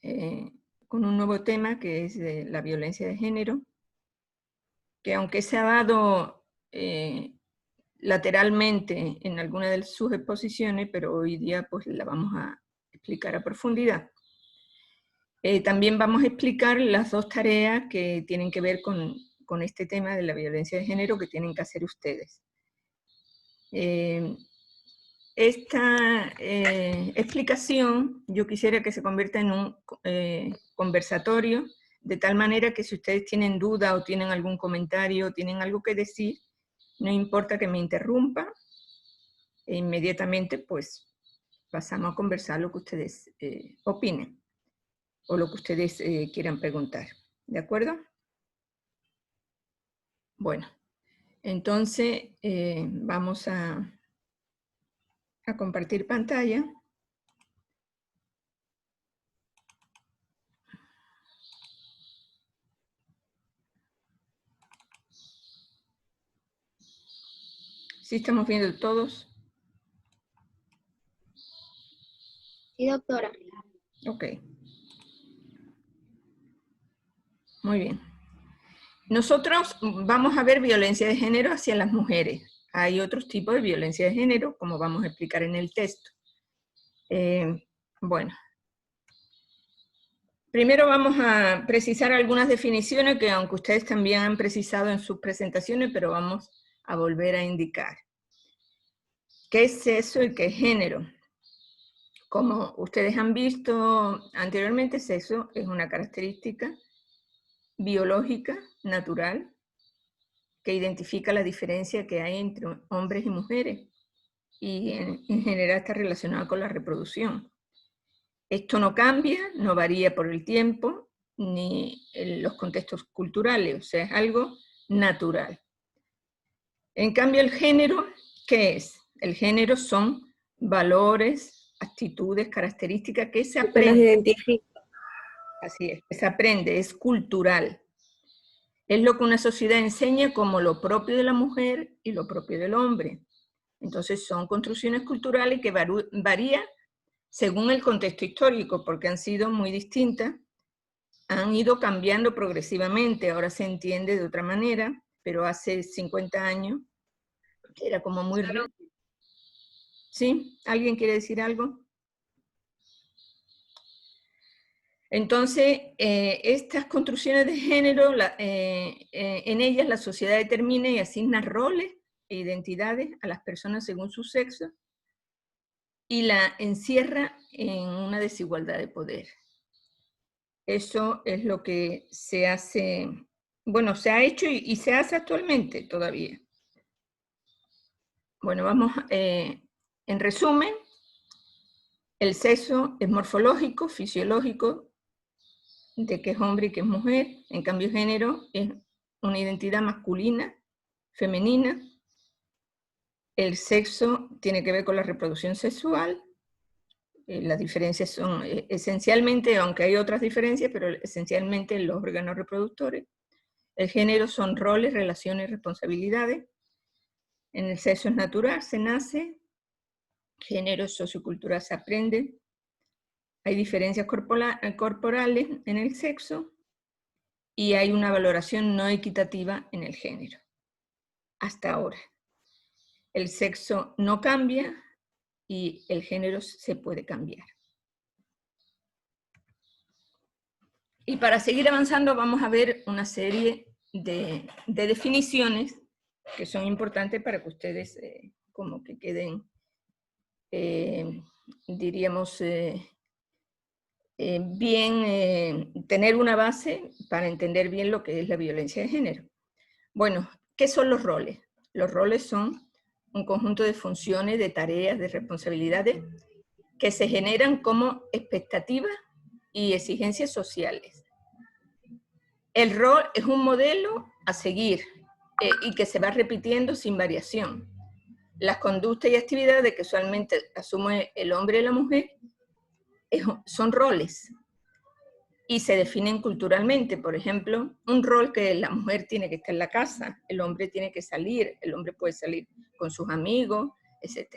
con un nuevo tema que es la violencia de género, que aunque se ha dado lateralmente en alguna de sus exposiciones, pero hoy día pues la vamos a explicar a profundidad. También vamos a explicar las dos tareas que tienen que ver con este tema de la violencia de género que tienen que hacer ustedes. Esta explicación yo quisiera que se convierta en un conversatorio, de tal manera que si ustedes tienen duda o tienen algún comentario o tienen algo que decir, no importa que me interrumpa, e inmediatamente pues pasamos a conversar lo que ustedes opinen o lo que ustedes quieran preguntar. ¿De acuerdo? Bueno, entonces vamos a compartir pantalla. ¿Sí estamos viendo todos? Sí, doctora. Ok. Muy bien. Nosotros vamos a ver violencia de género hacia las mujeres. Hay otros tipos de violencia de género, como vamos a explicar en el texto. Bueno. Primero vamos a precisar algunas definiciones que aunque ustedes también han precisado en sus presentaciones, pero vamos a volver a indicar. ¿Qué es sexo y qué es género? Como ustedes han visto anteriormente, sexo es una característica biológica, natural, que identifica la diferencia que hay entre hombres y mujeres y en general está relacionado con la reproducción. Esto no cambia, no varía por el tiempo ni en los contextos culturales, o sea, es algo natural. En cambio, el género, ¿qué es? El género son valores, actitudes, características que se aprenden. Los identifica. Así es, se aprende, es cultural. Es lo que una sociedad enseña como lo propio de la mujer y lo propio del hombre. Entonces son construcciones culturales que varían según el contexto histórico, porque han sido muy distintas, han ido cambiando progresivamente, ahora se entiende de otra manera, pero hace 50 años era como muy raro. ¿Sí? ¿Alguien quiere decir algo? Entonces, estas construcciones de género, en ellas la sociedad determina y asigna roles e identidades a las personas según su sexo y la encierra en una desigualdad de poder. Eso es lo que se hace, bueno, se ha hecho y se hace actualmente todavía. Bueno, vamos, en resumen, el sexo es morfológico, fisiológico, de que es hombre y que es mujer. En cambio, género es una identidad masculina, femenina. El sexo tiene que ver con la reproducción sexual. Las diferencias son esencialmente, aunque hay otras diferencias, pero esencialmente los órganos reproductores. El género son roles, relaciones y responsabilidades. En el sexo es natural, se nace. Género sociocultural se aprende. Hay diferencias corporales en el sexo y hay una valoración no equitativa en el género. Hasta ahora. El sexo no cambia y el género se puede cambiar. Y para seguir avanzando vamos a ver una serie de definiciones que son importantes para que ustedes como que queden, diríamos, bien, tener una base para entender bien lo que es la violencia de género. Bueno, ¿qué son los roles? Los roles son un conjunto de funciones, de tareas, de responsabilidades que se generan como expectativas y exigencias sociales. El rol es un modelo a seguir y que se va repitiendo sin variación. Las conductas y actividades que usualmente asume el hombre y la mujer son roles y se definen culturalmente. Por ejemplo, un rol que la mujer tiene que estar en la casa, el hombre tiene que salir, el hombre puede salir con sus amigos, etc.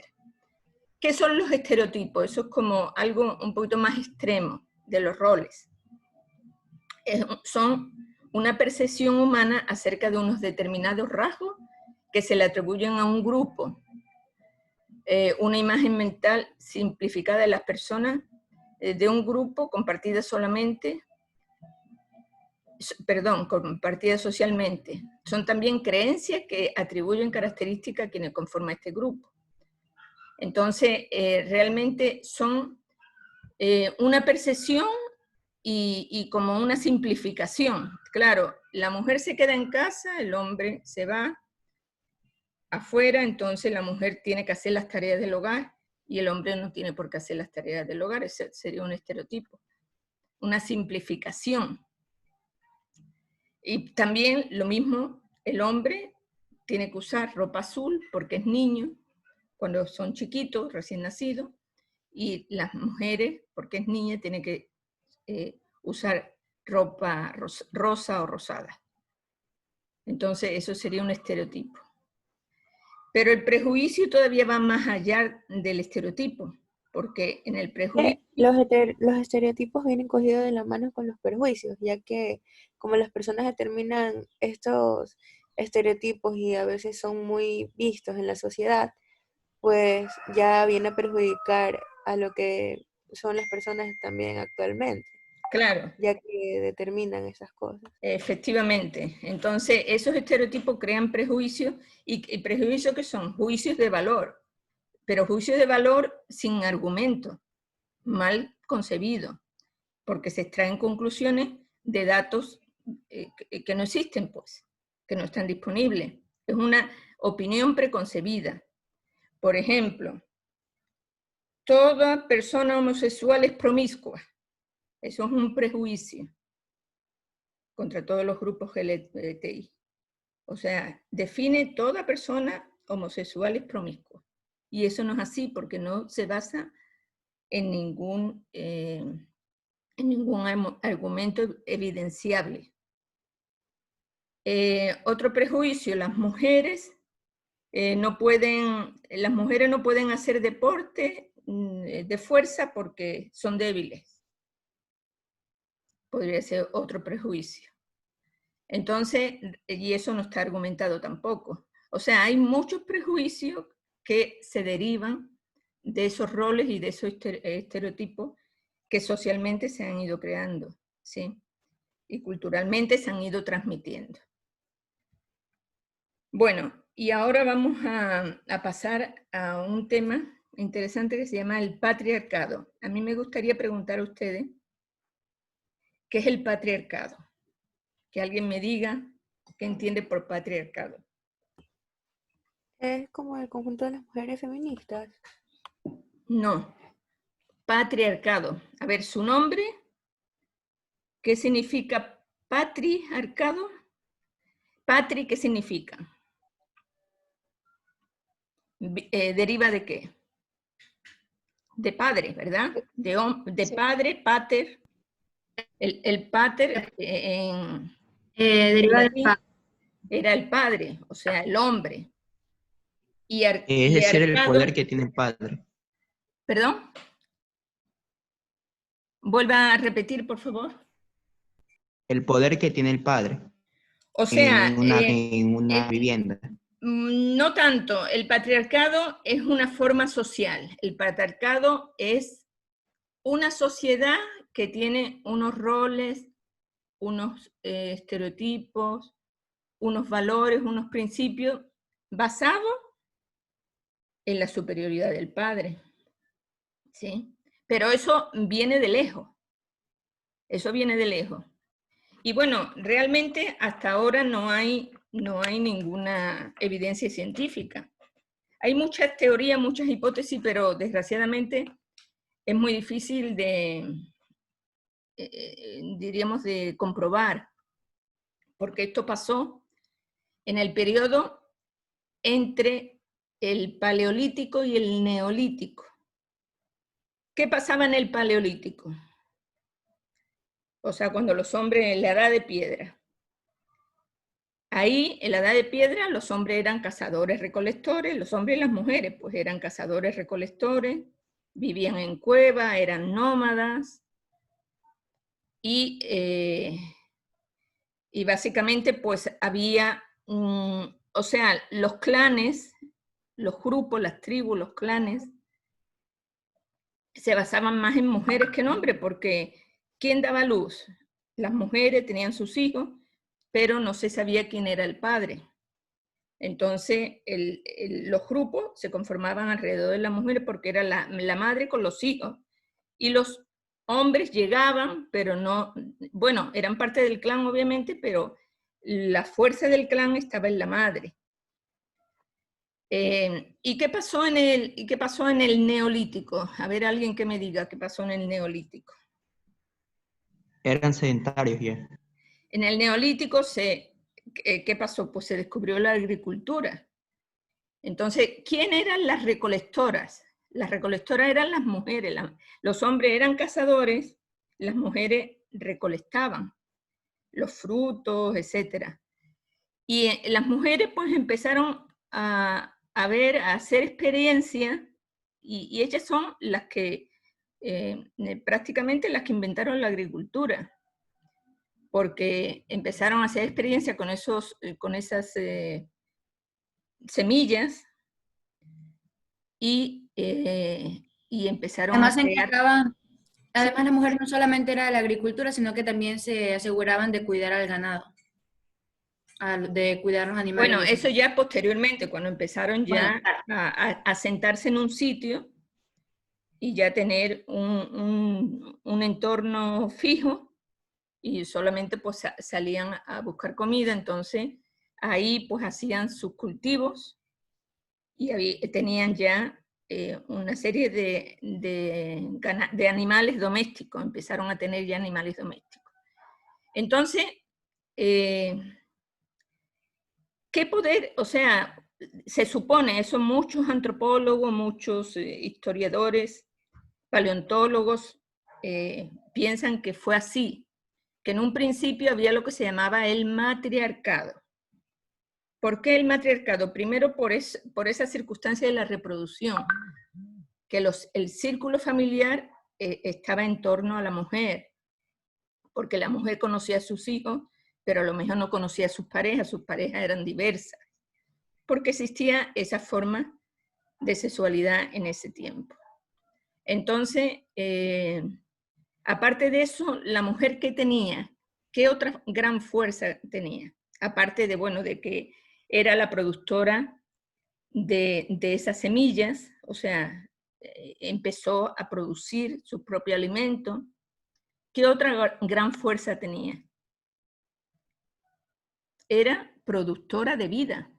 ¿Qué son los estereotipos? Eso es como algo un poquito más extremo de los roles. Son una percepción humana acerca de unos determinados rasgos que se le atribuyen a un grupo. Una imagen mental simplificada de las personas de un grupo compartida compartida socialmente. Son también creencias que atribuyen características a quienes conforman este grupo. Entonces, realmente son una percepción y como una simplificación. Claro, la mujer se queda en casa, el hombre se va afuera, entonces la mujer tiene que hacer las tareas del hogar y el hombre no tiene por qué hacer las tareas del hogar. Ese sería un estereotipo, una simplificación. Y también lo mismo, el hombre tiene que usar ropa azul porque es niño, cuando son chiquitos, recién nacidos, y las mujeres, porque es niña, tiene que usar ropa rosa o rosada. Entonces eso sería un estereotipo. Pero el prejuicio todavía va más allá del estereotipo, porque en el prejuicio... Los estereotipos vienen cogidos de la mano con los perjuicios, ya que como las personas determinan estos estereotipos y a veces son muy vistos en la sociedad, pues ya viene a perjudicar a lo que son las personas también actualmente. Claro. Ya que determinan esas cosas. Efectivamente. Entonces, esos estereotipos crean prejuicios, y prejuicios que son juicios de valor, pero juicios de valor sin argumento, mal concebido, porque se extraen conclusiones de datos que no existen, pues, que no están disponibles. Es una opinión preconcebida. Por ejemplo, toda persona homosexual es promiscua. Eso es un prejuicio contra todos los grupos LGBTI. O sea, define toda persona homosexual es promiscua. Y eso no es así, porque no se basa en ningún argumento evidenciable. Otro prejuicio, las mujeres no pueden hacer deporte de fuerza porque son débiles. Podría ser otro prejuicio. Entonces, y eso no está argumentado tampoco. O sea, hay muchos prejuicios que se derivan de esos roles y de esos estereotipos que socialmente se han ido creando, ¿sí? Y culturalmente se han ido transmitiendo. Bueno, y ahora vamos a pasar a un tema interesante que se llama el patriarcado. A mí me gustaría preguntar a ustedes, ¿qué es el patriarcado? Que alguien me diga qué entiende por patriarcado. ¿Es como el conjunto de las mujeres feministas? No, patriarcado. A ver, su nombre, ¿qué significa patriarcado? Patri, ¿qué significa? ¿Deriva de qué? De padre, ¿verdad? De Sí. padre, pater. El pater Deriva del padre. era el padre, o sea, el hombre. Es decir, el arcado, poder que tiene el padre. ¿Perdón? Vuelva a repetir, por favor. El poder que tiene el padre O sea, en una vivienda. No tanto. El patriarcado es una forma social. El patriarcado es una sociedad que tiene unos roles, unos estereotipos, unos valores, unos principios basados en la superioridad del padre. ¿Sí? Pero eso viene de lejos. Eso viene de lejos. Y bueno, realmente hasta ahora no hay ninguna evidencia científica. Hay muchas teorías, muchas hipótesis, pero desgraciadamente es muy difícil diríamos, de comprobar, porque esto pasó en el periodo entre el Paleolítico y el Neolítico. ¿Qué pasaba en el Paleolítico? O sea, cuando los hombres, en la edad de piedra. Ahí, en la edad de piedra, los hombres eran cazadores-recolectores, los hombres y las mujeres, pues eran cazadores-recolectores, vivían en cuevas, eran nómadas, y básicamente pues había, o sea, los clanes, los grupos, las tribus, los clanes, se basaban más en mujeres que en hombres, porque ¿quién daba luz? Las mujeres tenían sus hijos, pero no se sabía quién era el padre. Entonces, los grupos se conformaban alrededor de la mujer porque era la madre con los hijos. Y los hombres llegaban, pero no, bueno, eran parte del clan obviamente, pero la fuerza del clan estaba en la madre. ¿Y qué pasó en el Neolítico? A ver, alguien que me diga qué pasó en el Neolítico. Eran sedentarios ya. En el Neolítico, ¿qué pasó? Pues se descubrió la agricultura. Entonces, ¿quién eran las recolectoras? Las recolectoras eran las mujeres. Los hombres eran cazadores, las mujeres recolectaban los frutos, etc. Y las mujeres pues empezaron a hacer experiencia y ellas son las que, prácticamente las que inventaron la agricultura, porque empezaron a hacer experiencia con esas semillas y empezaron Además, a crear. además, las mujeres no solamente era la agricultura, sino que también se aseguraban de cuidar al ganado, de cuidar los animales. Bueno, eso ya posteriormente, cuando empezaron ya Bueno, claro. a sentarse en un sitio y ya tener un entorno fijo, y solamente pues salían a buscar comida, entonces ahí pues hacían sus cultivos y tenían ya una serie de animales domésticos, empezaron a tener ya animales domésticos. Entonces, ¿qué poder? O sea, se supone, eso muchos antropólogos, muchos historiadores, paleontólogos, piensan que fue así, que en un principio había lo que se llamaba el matriarcado. ¿Por qué el matriarcado? Primero por esa circunstancia de la reproducción, que el círculo familiar estaba en torno a la mujer, porque la mujer conocía a sus hijos, pero a lo mejor no conocía a sus parejas eran diversas, porque existía esa forma de sexualidad en ese tiempo. Entonces, aparte de eso, la mujer que tenía, ¿qué otra gran fuerza tenía? Aparte de, bueno, de que era la productora de esas semillas, o sea, empezó a producir su propio alimento. ¿Qué otra gran fuerza tenía? Era productora de vida.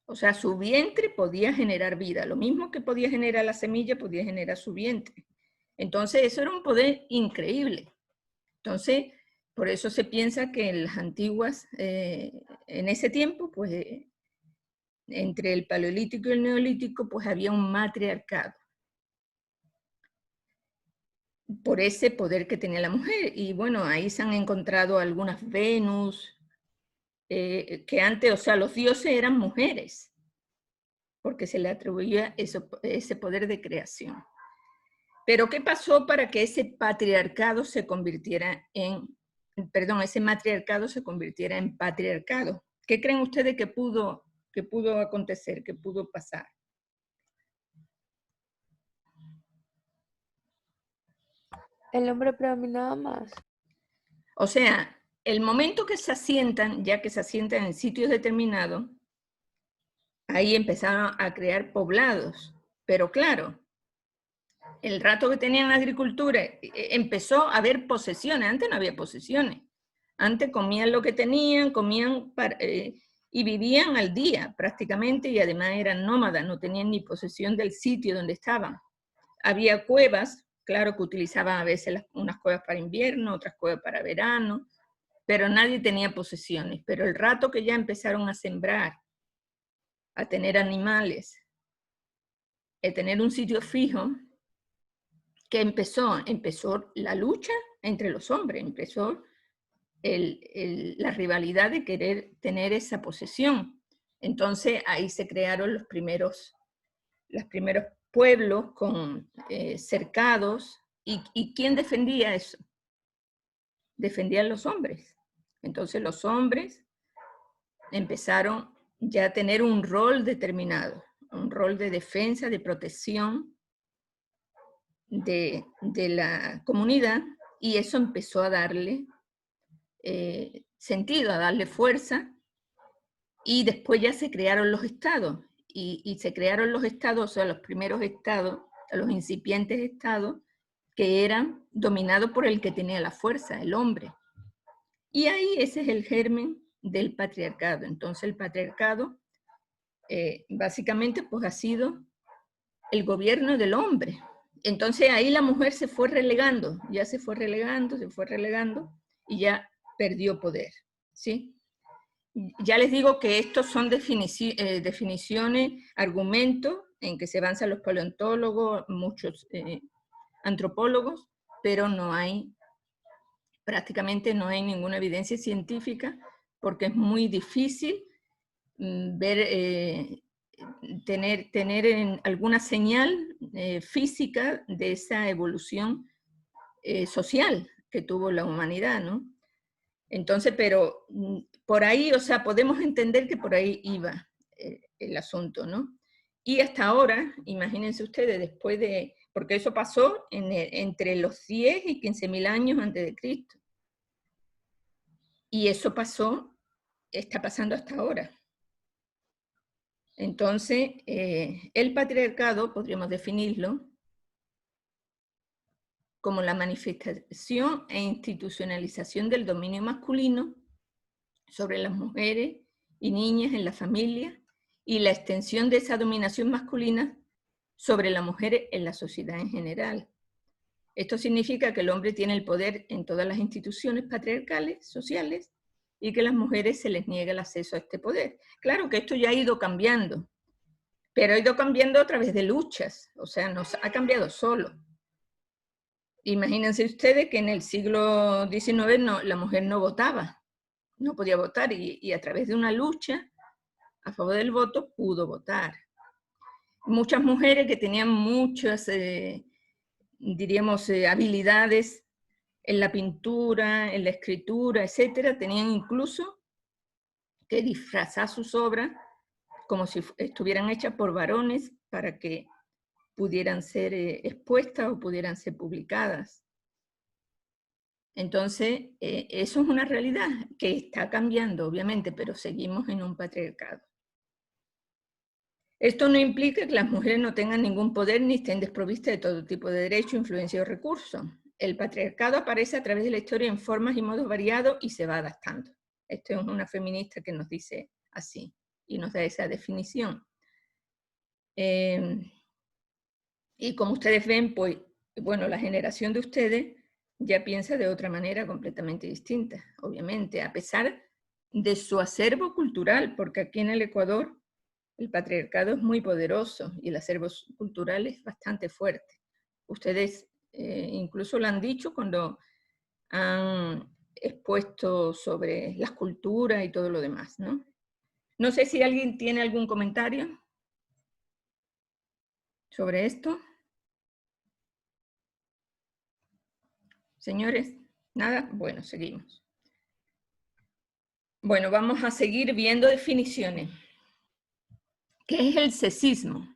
O sea, su vientre podía generar vida. Lo mismo que podía generar la semilla, podía generar su vientre. Entonces, eso era un poder increíble. Entonces, por eso se piensa que en las antiguas, en ese tiempo, pues, entre el Paleolítico y el Neolítico, pues había un matriarcado. Por ese poder que tenía la mujer. Y bueno, ahí se han encontrado algunas Venus, que antes, o sea, los dioses eran mujeres, porque se le atribuía ese poder de creación. Pero ¿qué pasó para que ese patriarcado se convirtiera ese matriarcado se convirtiera en patriarcado? ¿Qué creen ustedes que pudo acontecer, que pudo pasar? El hombre predominaba más. O sea, el momento que se asientan, ya que se asientan en sitios determinados, ahí empezaron a crear poblados. Pero claro, el rato que tenían agricultura, empezó a haber posesiones. Antes no había posesiones. Antes comían lo que tenían, y vivían al día prácticamente, y además eran nómadas, no tenían ni posesión del sitio donde estaban. Había cuevas, claro que utilizaban a veces unas cuevas para invierno, otras cuevas para verano, pero nadie tenía posesiones. Pero el rato que ya empezaron a sembrar, a tener animales, a tener un sitio fijo, que empezó la lucha entre los hombres, empezó la rivalidad de querer tener esa posesión. Entonces ahí se crearon los primeros pueblos cercados. ¿Y quién defendía eso? defendían los hombres. Entonces los hombres empezaron ya a tener un rol determinado, un rol de defensa, de protección de la comunidad, y eso empezó a darle sentido, a darle fuerza, y después ya se crearon los estados, y se crearon los estados, o sea, los primeros estados, los incipientes estados, que eran dominados por el que tenía la fuerza, el hombre. Y ahí ese es el germen del patriarcado. Entonces el patriarcado básicamente pues ha sido el gobierno del hombre. Entonces ahí la mujer se fue relegando, ya se fue relegando, y ya perdió poder, ¿sí? Ya les digo que estos son definiciones, argumentos en que se avanzan los paleontólogos, muchos antropólogos, pero no hay, prácticamente no hay ninguna evidencia científica, porque es muy difícil ver, tener alguna señal física de esa evolución social que tuvo la humanidad, ¿no? Entonces, pero por ahí, o sea, podemos entender que por ahí iba el asunto, ¿no? Y hasta ahora, imagínense ustedes, después de, porque eso pasó entre los 10 y 15.000 años antes de Cristo. Y eso pasó, está pasando hasta ahora. Entonces, el patriarcado, podríamos definirlo como la manifestación e institucionalización del dominio masculino sobre las mujeres y niñas en la familia, y la extensión de esa dominación masculina sobre la mujer en la sociedad en general. Esto significa que el hombre tiene el poder en todas las instituciones patriarcales, sociales, y que a las mujeres se les niega el acceso a este poder. Claro que esto ya ha ido cambiando, pero ha ido cambiando a través de luchas, o sea, no ha cambiado solo. Imagínense ustedes que en el siglo XIX la mujer no votaba, no podía votar, y a través de una lucha a favor del voto pudo votar. Muchas mujeres que tenían muchas, diríamos, habilidades en la pintura, en la escritura, etcétera, tenían incluso que disfrazar sus obras como si estuvieran hechas por varones para que pudieran ser expuestas o pudieran ser publicadas. Entonces, eso es una realidad que está cambiando, obviamente, pero seguimos en un patriarcado. Esto no implica que las mujeres no tengan ningún poder ni estén desprovistas de todo tipo de derecho, influencia o recursos. El patriarcado aparece a través de la historia en formas y modos variados y se va adaptando. Esto es una feminista que nos dice así y nos da esa definición. Y como ustedes ven, pues, bueno, la generación de ustedes ya piensa de otra manera completamente distinta, obviamente, a pesar de su acervo cultural, porque aquí en el Ecuador el patriarcado es muy poderoso y el acervo cultural es bastante fuerte. Ustedes incluso lo han dicho cuando han expuesto sobre las culturas y todo lo demás, ¿no? No sé si alguien tiene algún comentario sobre esto. Señores, ¿nada? Bueno, seguimos. Bueno, vamos a seguir viendo definiciones. ¿Qué es el sexismo?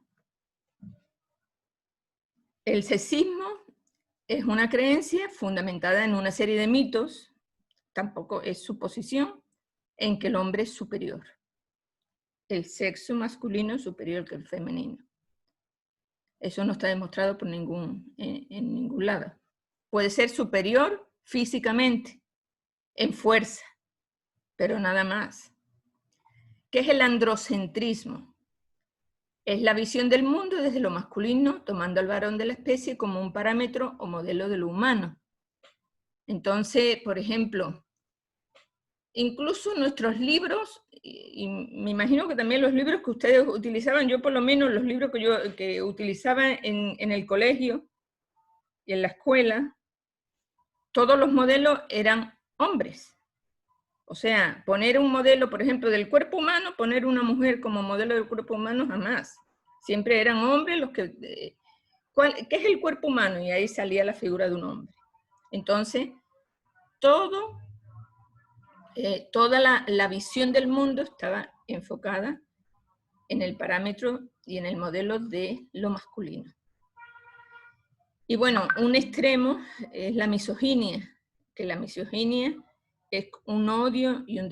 El sexismo es una creencia fundamentada en una serie de mitos, tampoco es suposición, en que el hombre es superior. El sexo masculino es superior que el femenino. Eso no está demostrado por en ningún lado. Puede ser superior físicamente, en fuerza, pero nada más. ¿Qué es el androcentrismo? Es la visión del mundo desde lo masculino, tomando al varón de la especie como un parámetro o modelo de lo humano. Entonces, por ejemplo, incluso nuestros libros, y me imagino que también los libros que ustedes utilizaban, yo por lo menos los libros que utilizaba en el colegio y en la escuela, todos los modelos eran hombres. O sea, poner un modelo, por ejemplo, del cuerpo humano, poner una mujer como modelo del cuerpo humano, jamás. Siempre eran hombres los que... ¿qué es el cuerpo humano? Y ahí salía la figura de un hombre. Entonces, toda la visión del mundo estaba enfocada en el parámetro y en el modelo de lo masculino. Y bueno, un extremo es la misoginia, que la misoginia es un odio y un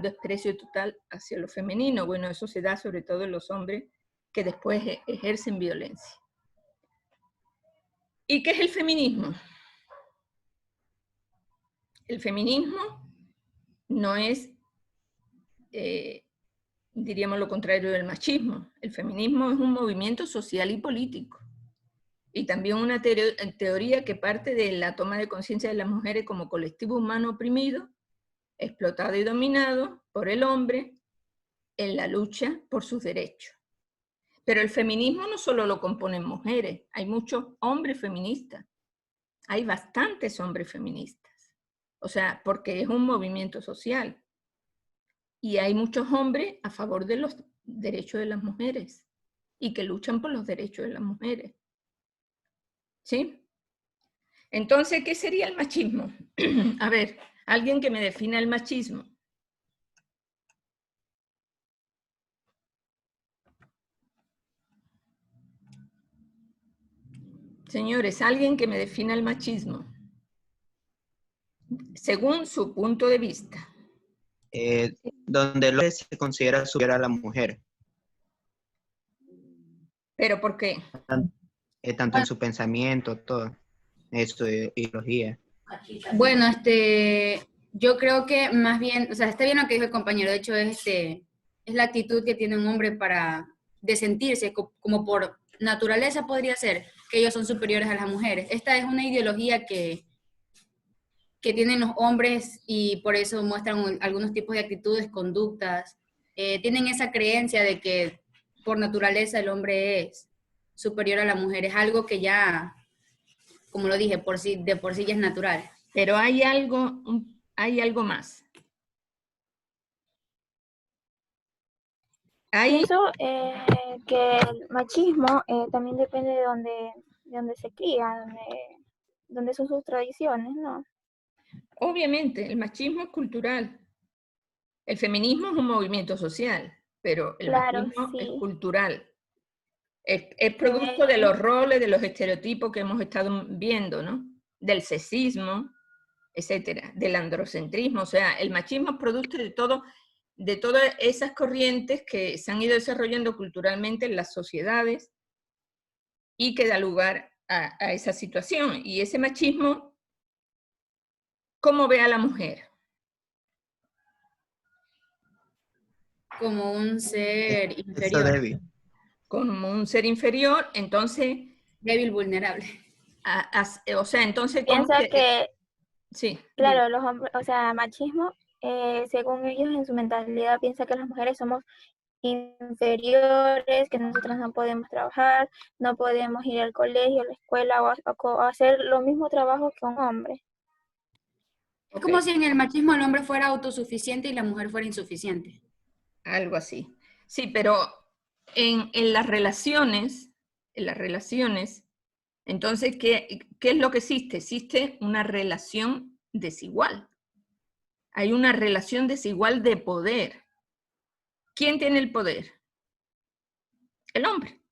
desprecio total hacia lo femenino. Bueno, eso se da sobre todo en los hombres que después ejercen violencia. ¿Y qué es el feminismo? El feminismo no es, diríamos lo contrario del machismo. El feminismo es un movimiento social y político. Y también una teoría que parte de la toma de conciencia de las mujeres como colectivo humano oprimido, explotado y dominado por el hombre en la lucha por sus derechos. Pero el feminismo no solo lo componen mujeres, hay muchos hombres feministas, hay bastantes hombres feministas, o sea, porque es un movimiento social. Y hay muchos hombres a favor de los derechos de las mujeres y que luchan por los derechos de las mujeres. ¿Sí? Entonces, ¿qué sería el machismo? A ver, alguien que me defina el machismo. Señores, alguien que me defina el machismo, según su punto de vista. Donde el hombre se considera superior a la mujer, ¿Pero por qué? tanto en su pensamiento, todo, en su ideología. Bueno, yo creo que más bien, o sea, está bien lo que dijo el compañero, de hecho es la actitud que tiene un hombre de sentirse como por naturaleza podría ser que ellos son superiores a las mujeres. Esta es una ideología que tienen los hombres y por eso muestran algunos tipos de actitudes, conductas. Tienen esa creencia de que por naturaleza el hombre es superior a la mujer. Es algo que ya, como lo dije, de por sí ya es natural. Pero hay algo más. Pienso que el machismo también depende de donde se cría, donde son sus tradiciones, ¿no? Obviamente, el machismo es cultural. El feminismo es un movimiento social, pero el Claro, machismo es sí. cultural. Es producto de los roles, de los estereotipos que hemos estado viendo, ¿no? Del sexismo, etcétera, del androcentrismo. O sea, el machismo es producto de todas esas corrientes que se han ido desarrollando culturalmente en las sociedades y que da lugar a esa situación. Y ese machismo, ¿cómo ve a la mujer? Como un ser Eso inferior. débil. Como un ser inferior, entonces... Débil, vulnerable. O sea, entonces... ¿cómo Piensa que sí. claro, los hombres, o sea, machismo, según ellos en su mentalidad piensa que las mujeres somos inferiores, que nosotras no podemos trabajar, no podemos ir al colegio, a la escuela o hacer lo mismo trabajo que un hombre. Es como si en el machismo el hombre fuera autosuficiente y la mujer fuera insuficiente. Algo así. Sí, pero en las relaciones, entonces, ¿qué es lo que existe? Existe una relación desigual. Hay una relación desigual de poder. ¿Quién tiene el poder? El hombre.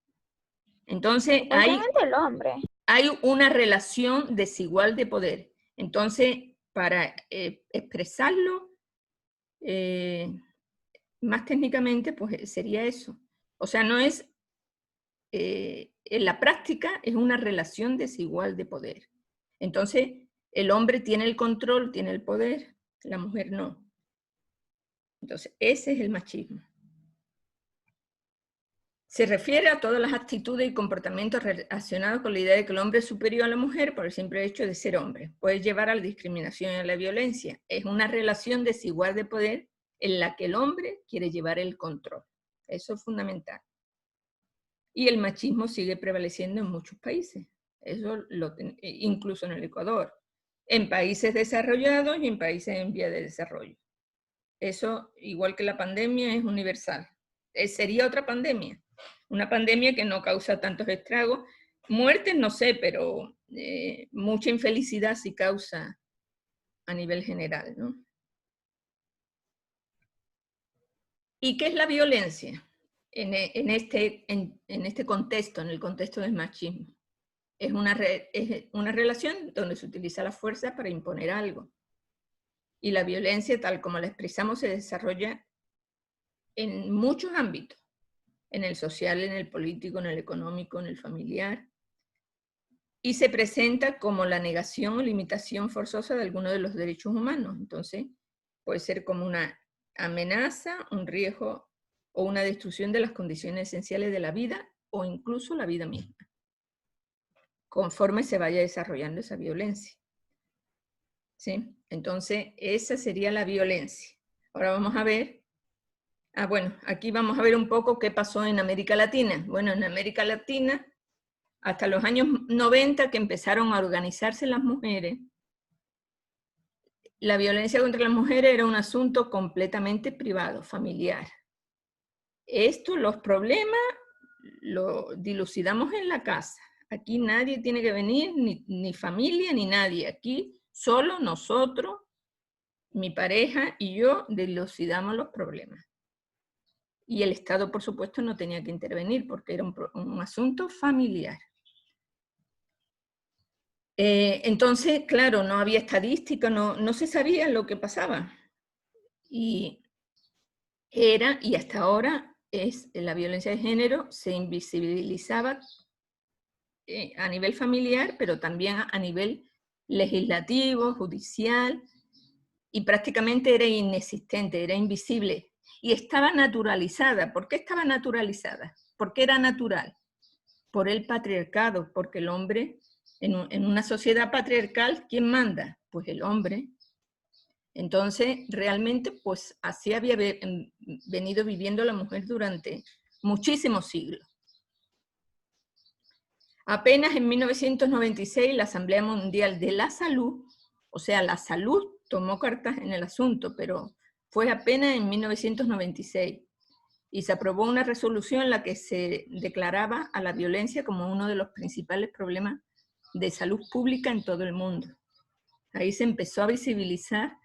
Entonces, Supuestamente el hombre. hay una relación desigual de poder. Entonces, para expresarlo más técnicamente, pues sería eso. O sea, no es, en la práctica es una relación desigual de poder. Entonces, el hombre tiene el control, tiene el poder, la mujer no. Entonces, ese es el machismo. Se refiere a todas las actitudes y comportamientos relacionados con la idea de que el hombre es superior a la mujer por el simple hecho de ser hombre. Puede llevar a la discriminación y a la violencia. Es una relación desigual de poder en la que el hombre quiere llevar el control. Eso es fundamental. Y el machismo sigue prevaleciendo en muchos países. Eso incluso en el Ecuador. En países desarrollados y en países en vía de desarrollo. Eso, igual que la pandemia, es universal. Sería otra pandemia. Una pandemia que no causa tantos estragos. Muertes no sé, pero mucha infelicidad sí causa a nivel general, ¿no? ¿Y qué es la violencia en este contexto, en el contexto del machismo? Es una relación donde se utiliza la fuerza para imponer algo. Y la violencia, tal como la expresamos, se desarrolla en muchos ámbitos. En el social, en el político, en el económico, en el familiar. Y se presenta como la negación o limitación forzosa de alguno de los derechos humanos. Entonces, puede ser como una amenaza, un riesgo o una destrucción de las condiciones esenciales de la vida o incluso la vida misma, conforme se vaya desarrollando esa violencia. ¿Sí? Entonces, esa sería la violencia. Ahora vamos a ver, bueno, aquí vamos a ver un poco qué pasó en América Latina. Bueno, en América Latina, hasta los años 90 que empezaron a organizarse las mujeres, la violencia contra las mujeres era un asunto completamente privado, familiar. Los problemas los dilucidamos en la casa. Aquí nadie tiene que venir, ni familia, ni nadie. Aquí solo nosotros, mi pareja y yo dilucidamos los problemas. Y el Estado, por supuesto, no tenía que intervenir porque era un asunto familiar. Entonces, claro, no había estadística, no se sabía lo que pasaba. Y hasta ahora, la violencia de género se invisibilizaba a nivel familiar, pero también a nivel legislativo, judicial, y prácticamente era inexistente, era invisible. Y estaba naturalizada. ¿Por qué estaba naturalizada? Porque era natural. Por el patriarcado, porque el hombre, en una sociedad patriarcal, ¿quién manda? Pues el hombre. Entonces, realmente, pues así había venido viviendo la mujer durante muchísimos siglos. Apenas en 1996 la Asamblea Mundial de la Salud, o sea, la salud tomó cartas en el asunto, pero fue apenas en 1996, y se aprobó una resolución en la que se declaraba a la violencia como uno de los principales problemas de salud pública en todo el mundo. Ahí se empezó a visibilizar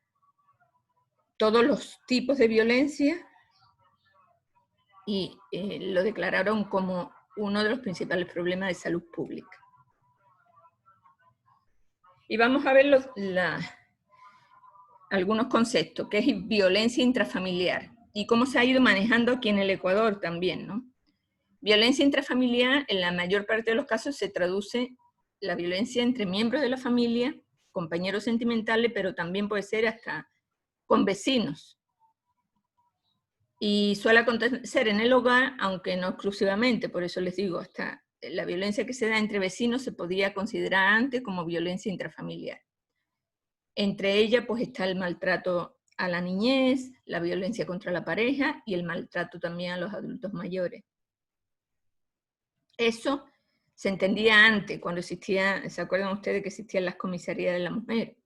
todos los tipos de violencia y lo declararon como uno de los principales problemas de salud pública. Y vamos a ver algunos conceptos, que es violencia intrafamiliar, y cómo se ha ido manejando aquí en el Ecuador también, ¿no? Violencia intrafamiliar, en la mayor parte de los casos, se traduce la violencia entre miembros de la familia, compañeros sentimentales, pero también puede ser hasta con vecinos. Y suele acontecer en el hogar, aunque no exclusivamente, por eso les digo, hasta la violencia que se da entre vecinos se podía considerar antes como violencia intrafamiliar. Entre ellas, pues está el maltrato a la niñez, la violencia contra la pareja y el maltrato también a los adultos mayores. Eso se entendía antes, cuando existía, ¿se acuerdan ustedes que existían las comisarías de la mujer?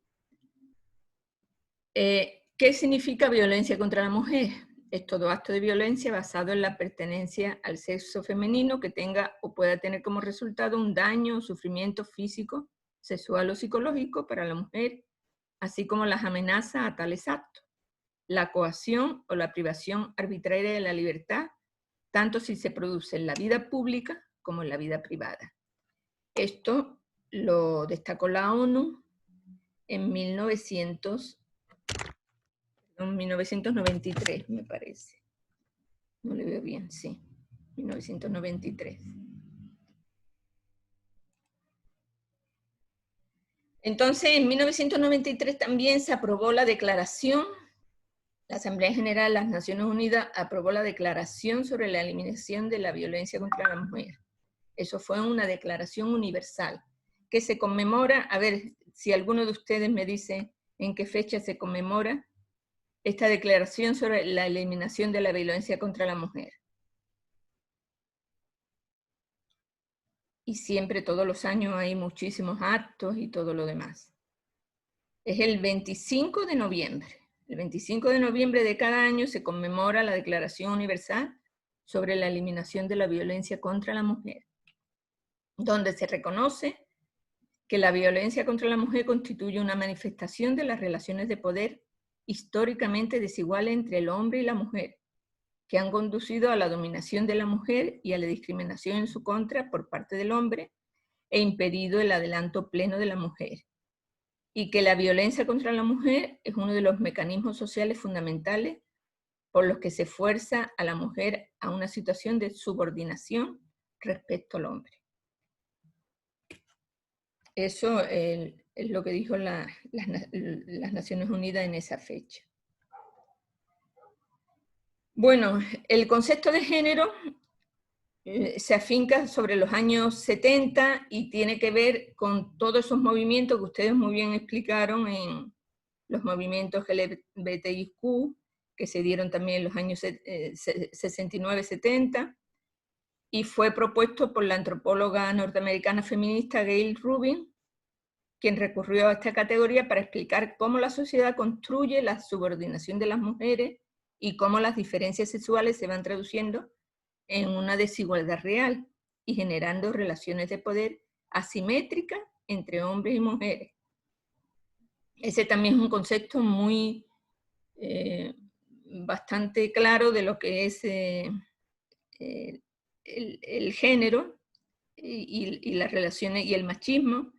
¿Qué significa violencia contra la mujer? Es todo acto de violencia basado en la pertenencia al sexo femenino que tenga o pueda tener como resultado un daño o sufrimiento físico, sexual o psicológico para la mujer, así como las amenazas a tales actos, la coacción o la privación arbitraria de la libertad, tanto si se produce en la vida pública como en la vida privada. Esto lo destacó la ONU en 1993, me parece. No le veo bien, sí. 1993. Entonces, en 1993 también se aprobó la declaración, la Asamblea General de las Naciones Unidas aprobó la declaración sobre la eliminación de la violencia contra la mujer. Eso fue una declaración universal, que se conmemora, a ver si alguno de ustedes me dice en qué fecha se conmemora esta declaración sobre la eliminación de la violencia contra la mujer. Y siempre, todos los años, hay muchísimos actos y todo lo demás. Es el 25 de noviembre. El 25 de noviembre de cada año se conmemora la Declaración Universal sobre la eliminación de la violencia contra la mujer, donde se reconoce que la violencia contra la mujer constituye una manifestación de las relaciones de poder históricamente desiguales entre el hombre y la mujer, que han conducido a la dominación de la mujer y a la discriminación en su contra por parte del hombre, e impedido el adelanto pleno de la mujer. Y que la violencia contra la mujer es uno de los mecanismos sociales fundamentales por los que se fuerza a la mujer a una situación de subordinación respecto al hombre. Eso es lo que dijo las Naciones Unidas en esa fecha. Bueno, el concepto de género se afinca sobre los años 70 y tiene que ver con todos esos movimientos que ustedes muy bien explicaron en los movimientos LGBTIQ, que se dieron también en los años 69-70, y fue propuesto por la antropóloga norteamericana feminista Gail Rubin, quien recurrió a esta categoría para explicar cómo la sociedad construye la subordinación de las mujeres y cómo las diferencias sexuales se van traduciendo en una desigualdad real y generando relaciones de poder asimétricas entre hombres y mujeres. Ese también es un concepto muy bastante claro de lo que es el género y las relaciones y el machismo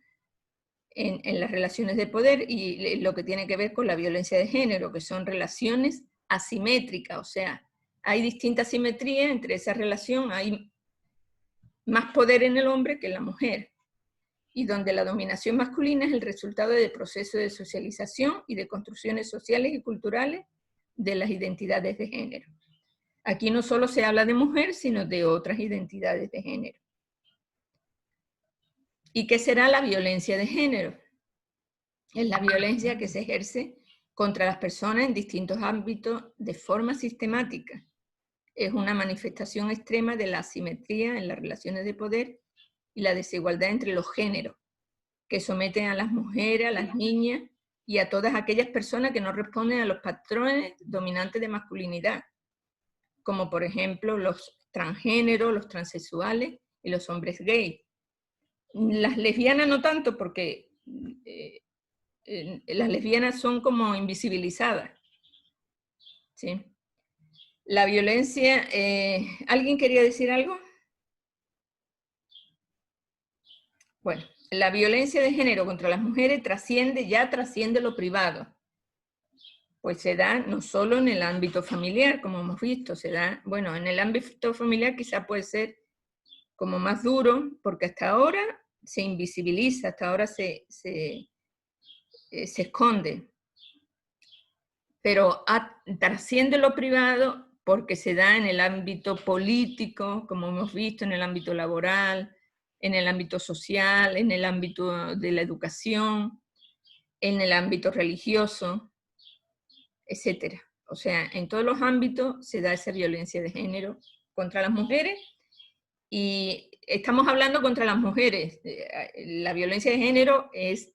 en las relaciones de poder, y lo que tiene que ver con la violencia de género, que son relaciones asimétricas, o sea, hay distinta simetría entre esa relación, hay más poder en el hombre que en la mujer, y donde la dominación masculina es el resultado de procesos de socialización y de construcciones sociales y culturales de las identidades de género. Aquí no solo se habla de mujer, sino de otras identidades de género. ¿Y qué será la violencia de género? Es la violencia que se ejerce contra las personas en distintos ámbitos de forma sistemática. Es una manifestación extrema de la asimetría en las relaciones de poder y la desigualdad entre los géneros, que someten a las mujeres, a las niñas y a todas aquellas personas que no responden a los patrones dominantes de masculinidad, como por ejemplo los transgéneros, los transexuales y los hombres gay. Las lesbianas no tanto, porque las lesbianas son como invisibilizadas, ¿sí? La violencia, ¿alguien quería decir algo? Bueno, la violencia de género contra las mujeres ya trasciende lo privado, pues se da no solo en el ámbito familiar, como hemos visto, se da, bueno, en el ámbito familiar quizá puede ser como más duro, porque hasta ahora se invisibiliza, hasta ahora se esconde, pero trasciende lo privado porque se da en el ámbito político, como hemos visto, en el ámbito laboral, en el ámbito social, en el ámbito de la educación, en el ámbito religioso, etc. O sea, en todos los ámbitos se da esa violencia de género contra las mujeres, y estamos hablando contra las mujeres. La violencia de género es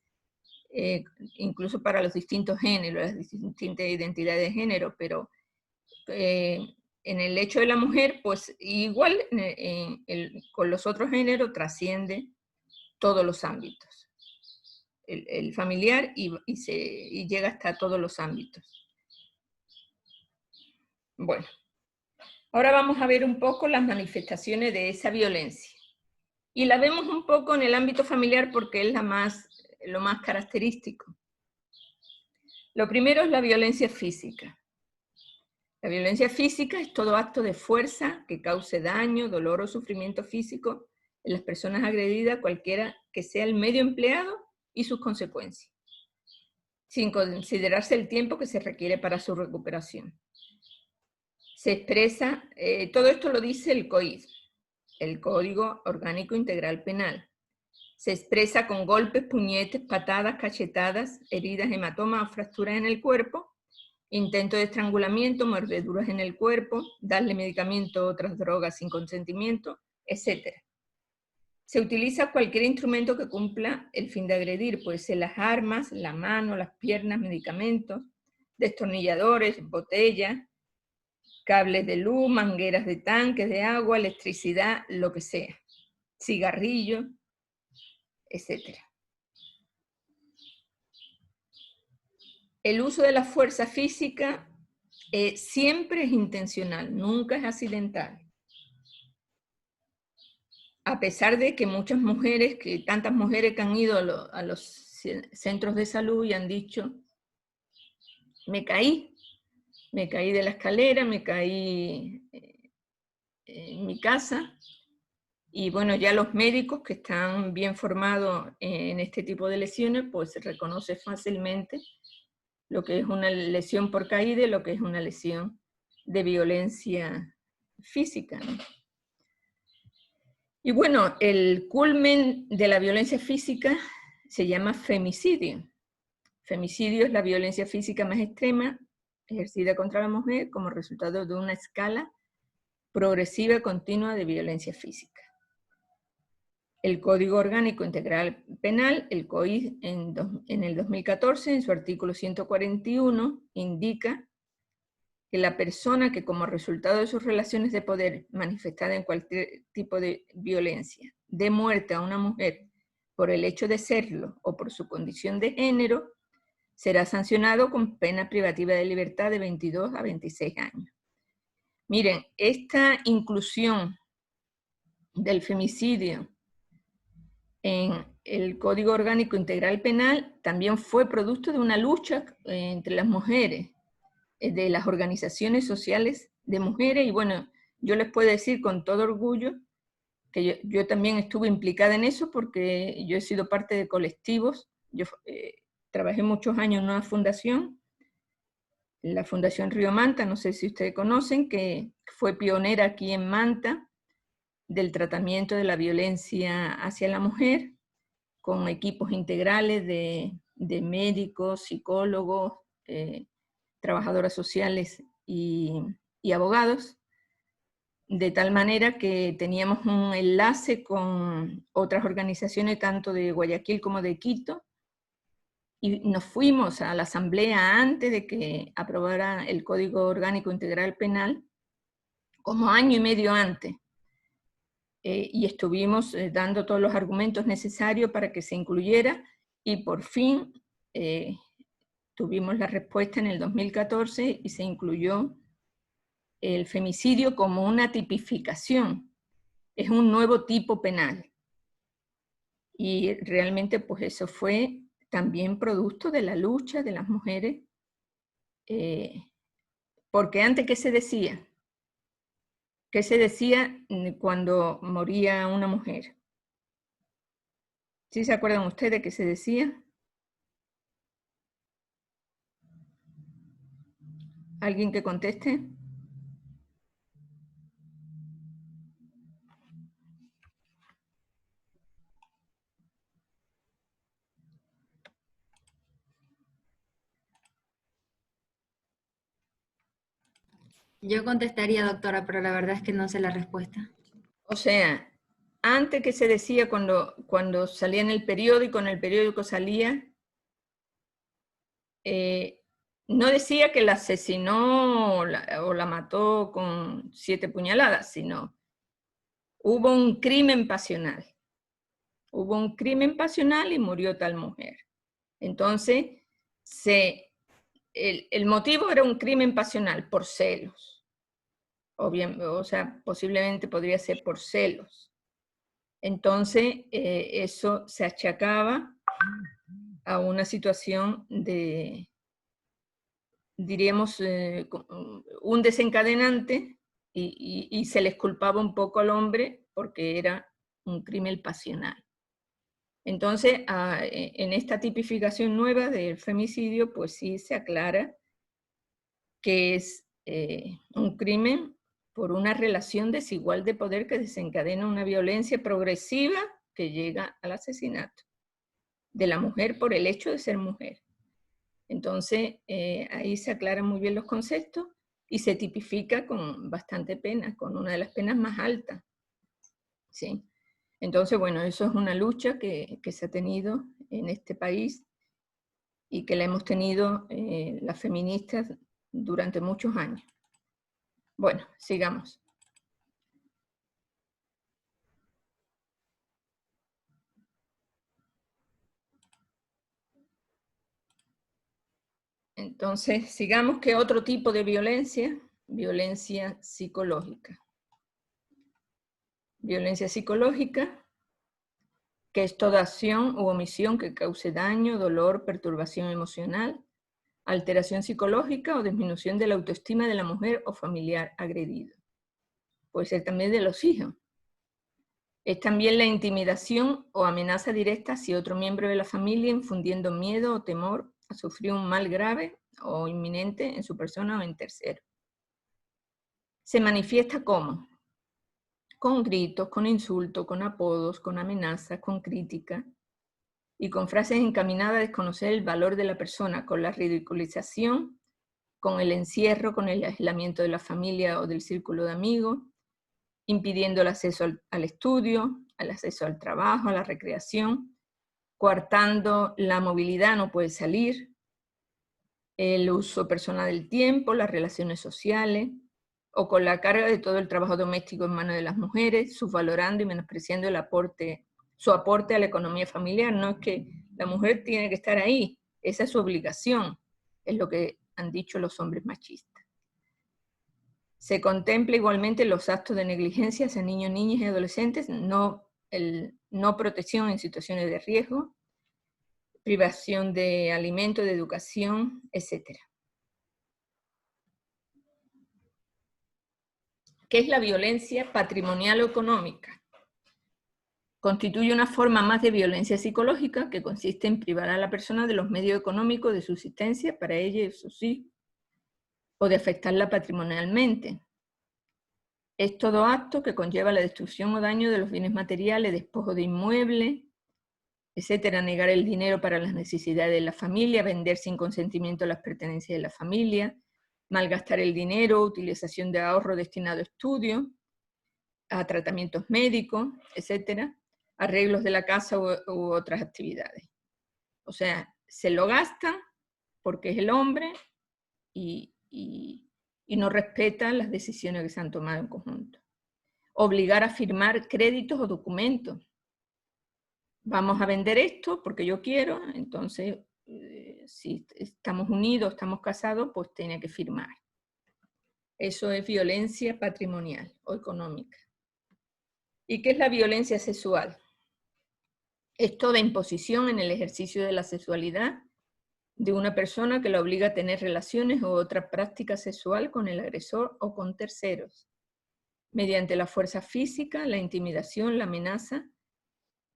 incluso para los distintos géneros, las distintas identidades de género, pero en el hecho de la mujer, pues igual con los otros géneros trasciende todos los ámbitos, el familiar, y llega hasta todos los ámbitos. Bueno, ahora vamos a ver un poco las manifestaciones de esa violencia. Y la vemos un poco en el ámbito familiar porque es lo más característico. Lo primero es la violencia física. La violencia física es todo acto de fuerza que cause daño, dolor o sufrimiento físico en las personas agredidas, cualquiera que sea el medio empleado y sus consecuencias, sin considerarse el tiempo que se requiere para su recuperación. Se expresa, todo esto lo dice el COID, el Código Orgánico Integral Penal. Se expresa con golpes, puñetes, patadas, cachetadas, heridas, hematomas o fracturas en el cuerpo, intento de estrangulamiento, mordeduras en el cuerpo, darle medicamento o otras drogas sin consentimiento, etc. Se utiliza cualquier instrumento que cumpla el fin de agredir, puede ser las armas, la mano, las piernas, medicamentos, destornilladores, botellas, cables de luz, mangueras de tanques de agua, electricidad, lo que sea, cigarrillos, etc. el uso de la fuerza física siempre es intencional, nunca es accidental. A pesar de que muchas mujeres, que tantas mujeres que han ido a los centros de salud y han dicho, me caí de la escalera, me caí en mi casa, y bueno, ya los médicos que están bien formados en este tipo de lesiones, pues se reconoce fácilmente lo que es una lesión por caída y lo que es una lesión de violencia física, ¿no? Y bueno, el culmen de la violencia física se llama femicidio. Femicidio es la violencia física más extrema ejercida contra la mujer como resultado de una escala progresiva continua de violencia física. El Código Orgánico Integral Penal, el COIP, en el 2014, en su artículo 141, indica que la persona que como resultado de sus relaciones de poder manifestada en cualquier tipo de violencia dé muerte a una mujer por el hecho de serlo o por su condición de género, será sancionado con pena privativa de libertad de 22 a 26 años. Miren, esta inclusión del femicidio en el Código Orgánico Integral Penal también fue producto de una lucha entre las mujeres, de las organizaciones sociales de mujeres, y bueno, yo les puedo decir con todo orgullo que yo también estuve implicada en eso porque yo he sido parte de colectivos. Yo trabajé muchos años en una fundación, la Fundación Río Manta, no sé si ustedes conocen, que fue pionera aquí en Manta del tratamiento de la violencia hacia la mujer, con equipos integrales de médicos, psicólogos, trabajadoras sociales y abogados, de tal manera que teníamos un enlace con otras organizaciones, tanto de Guayaquil como de Quito, y nos fuimos a la asamblea antes de que aprobara el Código Orgánico Integral Penal, como año y medio antes, y estuvimos dando todos los argumentos necesarios para que se incluyera, y por fin tuvimos la respuesta en el 2014 y se incluyó el femicidio como una tipificación. Es un nuevo tipo penal. Y realmente pues eso fue también producto de la lucha de las mujeres, porque antes, ¿qué se decía? ¿Qué se decía cuando moría una mujer? ¿Sí se acuerdan ustedes qué se decía? ¿Alguien que conteste? Yo contestaría, doctora, pero la verdad es que no sé la respuesta. O sea, antes que se decía cuando salía en el periódico salía, no decía que la asesinó o la mató con 7 puñaladas, sino hubo un crimen pasional. Hubo un crimen pasional y murió tal mujer. Entonces, el motivo era un crimen pasional por celos. O sea, posiblemente podría ser por celos. Entonces, eso se achacaba a una situación de, diríamos, un desencadenante, y se les culpaba un poco al hombre porque era un crimen pasional. Entonces, en esta tipificación nueva del femicidio, pues sí se aclara que es un crimen por una relación desigual de poder que desencadena una violencia progresiva que llega al asesinato de la mujer por el hecho de ser mujer. Entonces, ahí se aclaran muy bien los conceptos y se tipifica con bastante pena, con una de las penas más altas. ¿Sí? Entonces, bueno, eso es una lucha que se ha tenido en este país y que la hemos tenido las feministas durante muchos años. Bueno, sigamos. Entonces, sigamos. ¿Qué otro tipo de violencia? Violencia psicológica. Violencia psicológica, que es toda acción u omisión que cause daño, dolor, perturbación emocional, alteración psicológica o disminución de la autoestima de la mujer o familiar agredido. Puede ser también de los hijos. Es también la intimidación o amenaza directa hacia otro miembro de la familia, infundiendo miedo o temor a sufrir un mal grave o inminente en su persona o en tercero. Se manifiesta como con gritos, con insultos, con apodos, con amenazas, con críticas y con frases encaminadas a desconocer el valor de la persona, con la ridiculización, con el encierro, con el aislamiento de la familia o del círculo de amigos, impidiendo el acceso al estudio, al acceso al trabajo, a la recreación, coartando la movilidad, no puede salir, el uso personal del tiempo, las relaciones sociales, o con la carga de todo el trabajo doméstico en manos de las mujeres, subvalorando y menospreciando su aporte a la economía familiar. No es que la mujer tiene que estar ahí, esa es su obligación, es lo que han dicho los hombres machistas. Se contempla igualmente los actos de negligencia hacia niños, niñas y adolescentes, no protección en situaciones de riesgo, privación de alimento, de educación, etc. ¿Qué es la violencia patrimonial o económica? Constituye una forma más de violencia psicológica que consiste en privar a la persona de los medios económicos de subsistencia para ella y sus hijos, o de afectarla patrimonialmente. Es todo acto que conlleva la destrucción o daño de los bienes materiales, despojo de inmuebles, etcétera, negar el dinero para las necesidades de la familia, vender sin consentimiento las pertenencias de la familia, malgastar el dinero, utilización de ahorro destinado a estudios, a tratamientos médicos, etcétera, arreglos de la casa u otras actividades. O sea, se lo gastan porque es el hombre y no respetan las decisiones que se han tomado en conjunto. Obligar a firmar créditos o documentos. Vamos a vender esto porque yo quiero, entonces si estamos unidos, estamos casados, pues tiene que firmar. Eso es violencia patrimonial o económica. ¿Y qué es la violencia sexual? Es toda imposición en el ejercicio de la sexualidad de una persona que la obliga a tener relaciones u otra práctica sexual con el agresor o con terceros, mediante la fuerza física, la intimidación, la amenaza,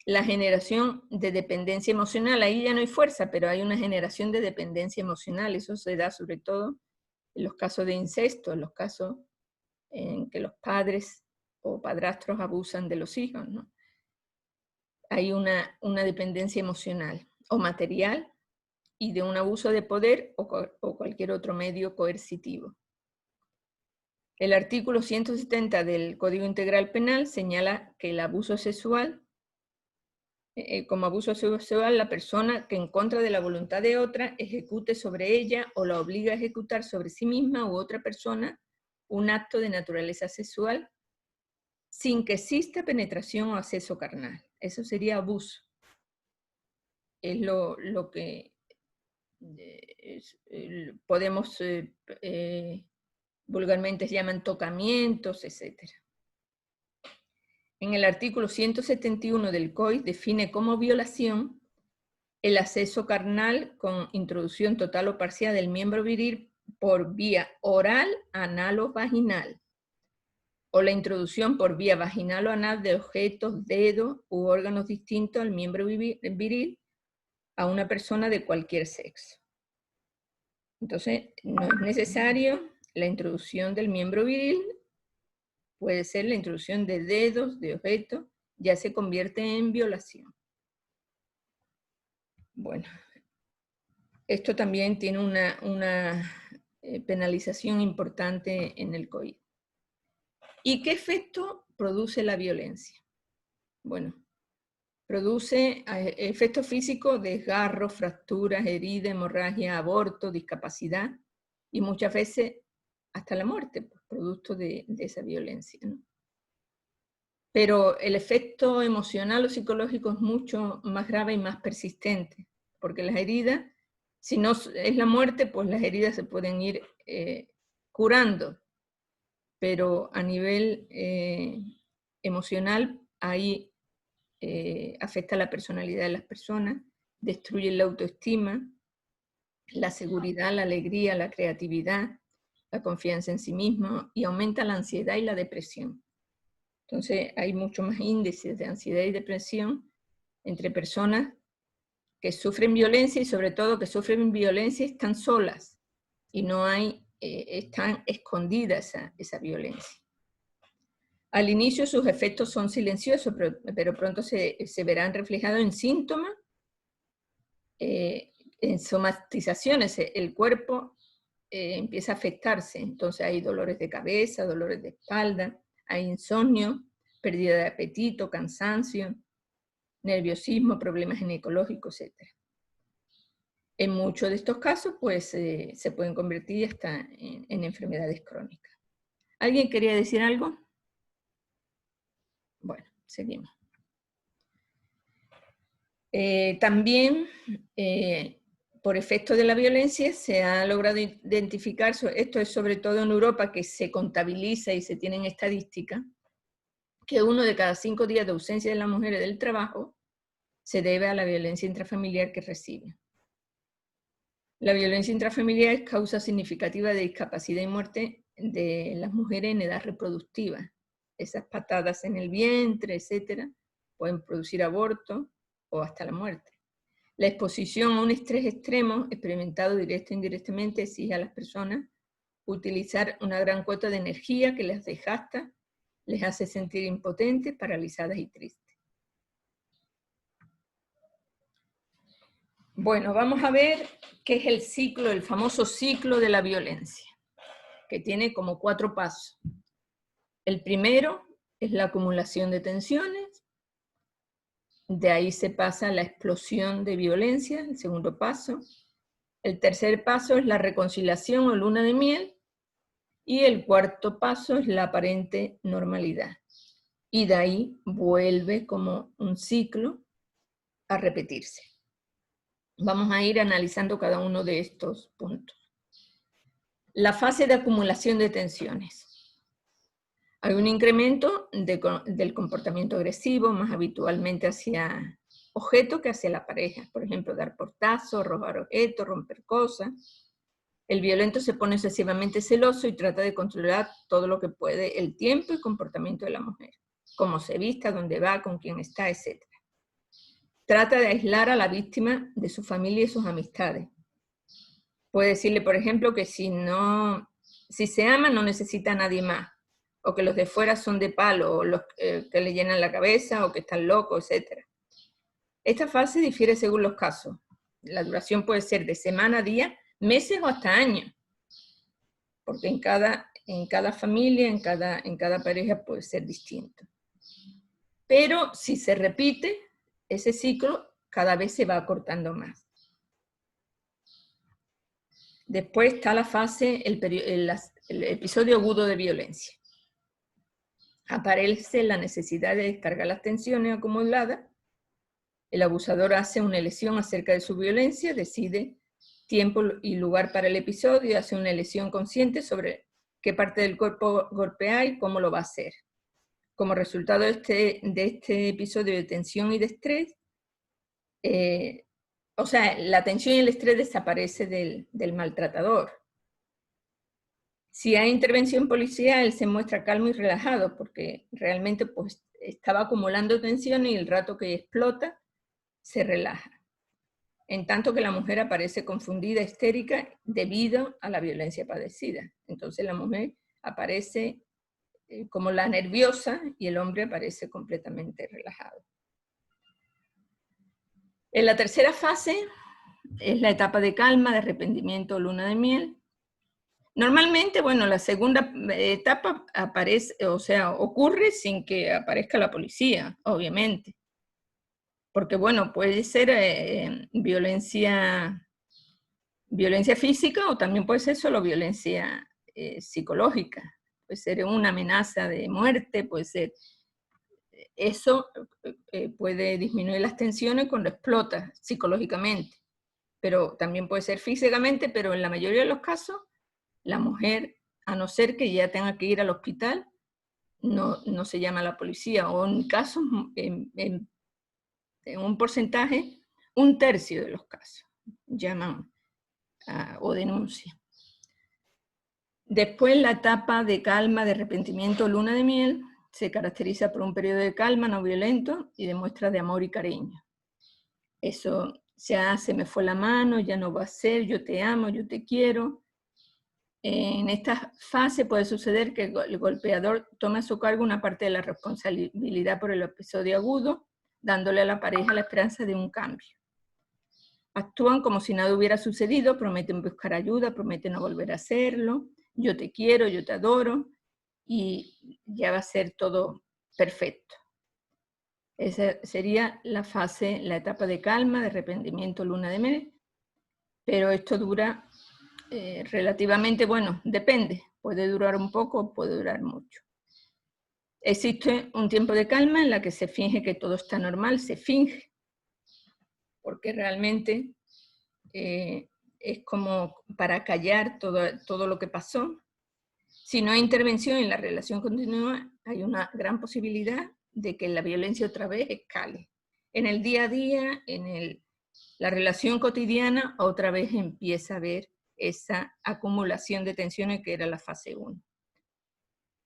la generación de dependencia emocional. Ahí ya no hay fuerza, pero hay una generación de dependencia emocional. Eso se da sobre todo en los casos de incesto, en los casos en que los padres o padrastros abusan de los hijos, ¿no? Hay una dependencia emocional o material y de un abuso de poder o cualquier otro medio coercitivo. El artículo 170 del Código Integral Penal señala que el abuso sexual, como abuso sexual, la persona que en contra de la voluntad de otra ejecute sobre ella o la obliga a ejecutar sobre sí misma u otra persona un acto de naturaleza sexual sin que exista penetración o acceso carnal. Eso sería abuso. Es lo que podemos, vulgarmente se llaman tocamientos, etc. En el artículo 171 del COI define como violación el acceso carnal con introducción total o parcial del miembro viril por vía oral, anal o vaginal, o la introducción por vía vaginal o anal de objetos, dedos u órganos distintos al miembro viril a una persona de cualquier sexo. Entonces, no es necesario la introducción del miembro viril, puede ser la introducción de dedos, de objetos, ya se convierte en violación. Bueno, esto también tiene una penalización importante en el COI. ¿Y qué efecto produce la violencia? Bueno, produce efectos físicos, desgarros, fracturas, heridas, hemorragia, aborto, discapacidad y muchas veces hasta la muerte, pues, producto de esa violencia, ¿no? Pero el efecto emocional o psicológico es mucho más grave y más persistente, porque las heridas Si no es la muerte, pues las heridas se pueden ir curando, pero a nivel emocional, ahí afecta la personalidad de las personas, destruye la autoestima, la seguridad, la alegría, la creatividad, la confianza en sí mismo, y aumenta la ansiedad y la depresión. Entonces hay mucho más índices de ansiedad y depresión entre personas que sufren violencia, y sobre todo que sufren violencia y están solas, y no hay, están escondidas esa violencia. Al inicio sus efectos son silenciosos, pero pronto se verán reflejados en síntomas, en somatizaciones. El cuerpo empieza a afectarse, entonces hay dolores de cabeza, dolores de espalda, hay insomnio, pérdida de apetito, cansancio, nerviosismo, problemas ginecológicos, etc. En muchos de estos casos, pues, se pueden convertir hasta en enfermedades crónicas. ¿Alguien quería decir algo? Bueno, seguimos. También, por efecto de la violencia, se ha logrado identificar, esto es sobre todo en Europa, que se contabiliza y se tienen estadísticas, que 1 de cada 5 días de ausencia de las mujeres del trabajo se debe a la violencia intrafamiliar que reciben. La violencia intrafamiliar es causa significativa de discapacidad y muerte de las mujeres en edad reproductiva. Esas patadas en el vientre, etcétera, pueden producir aborto o hasta la muerte. La exposición a un estrés extremo, experimentado directa e indirectamente, exige a las personas utilizar una gran cuota de energía que les desgasta, les hace sentir impotentes, paralizadas y tristes. Bueno, vamos a ver qué es el ciclo, el famoso ciclo de la violencia, que tiene como 4 pasos. El primero es la acumulación de tensiones, de ahí se pasa a la explosión de violencia, el segundo paso. El tercer paso es la reconciliación o luna de miel, y el cuarto paso es la aparente normalidad. Y de ahí vuelve como un ciclo a repetirse. Vamos a ir analizando cada uno de estos puntos. La fase de acumulación de tensiones. Hay un incremento del comportamiento agresivo, más habitualmente hacia objetos que hacia la pareja. Por ejemplo, dar portazos, robar objetos, romper cosas. El violento se pone excesivamente celoso y trata de controlar todo lo que puede el tiempo y comportamiento de la mujer. Cómo se vista, dónde va, con quién está, etc. Trata de aislar a la víctima de su familia y sus amistades. Puede decirle, por ejemplo, que si se ama no necesita a nadie más, o que los de fuera son de palo, o los que le llenan la cabeza, o que están locos, etc. Esta fase difiere según los casos. La duración puede ser de semana, día, meses o hasta años, porque en cada familia, en cada pareja puede ser distinto. Pero si se repite, ese ciclo cada vez se va acortando más. Después está la fase, el episodio agudo de violencia. Aparece la necesidad de descargar las tensiones acumuladas. El abusador hace una elección acerca de su violencia, decide tiempo y lugar para el episodio, y hace una elección consciente sobre qué parte del cuerpo golpear y cómo lo va a hacer. Como resultado de este episodio de tensión y de estrés, la tensión y el estrés desaparece del maltratador. Si hay intervención policial, él se muestra calmo y relajado, porque realmente pues, estaba acumulando tensión y el rato que explota, se relaja. En tanto que la mujer aparece confundida, histérica, debido a la violencia padecida. Entonces la mujer aparece como la nerviosa y el hombre aparece completamente relajado. En la tercera fase es la etapa de calma, de arrepentimiento, luna de miel. Normalmente, bueno, la segunda etapa ocurre sin que aparezca la policía, obviamente. Porque, bueno, puede ser violencia física o también puede ser solo violencia psicológica. Puede ser una amenaza de muerte, puede ser... Eso puede disminuir las tensiones cuando explota psicológicamente. pero también puede ser físicamente, pero en la mayoría de los casos, la mujer, a no ser que ya tenga que ir al hospital, no se llama a la policía, o en casos, en un porcentaje, 1/3 de los casos llaman o denuncian. Después, la etapa de calma, de arrepentimiento, luna de miel, se caracteriza por un periodo de calma no violento y de muestras de amor y cariño. Eso ya se me fue la mano, ya no va a ser, yo te amo, yo te quiero. En esta fase puede suceder que el golpeador tome a su cargo una parte de la responsabilidad por el episodio agudo, dándole a la pareja la esperanza de un cambio. Actúan como si nada hubiera sucedido, prometen buscar ayuda, prometen no volver a hacerlo, yo te quiero, yo te adoro, y ya va a ser todo perfecto. Esa sería la fase, la etapa de calma, de arrepentimiento, luna de miel, pero esto dura relativamente, bueno, depende, puede durar un poco, puede durar mucho. Existe un tiempo de calma en la que se finge que todo está normal, se finge, porque realmente es como para callar todo lo que pasó. Si no hay intervención y la relación continúa, hay una gran posibilidad de que la violencia otra vez escale. En el día a día, en la relación cotidiana, otra vez empieza a haber esa acumulación de tensiones que era la fase 1.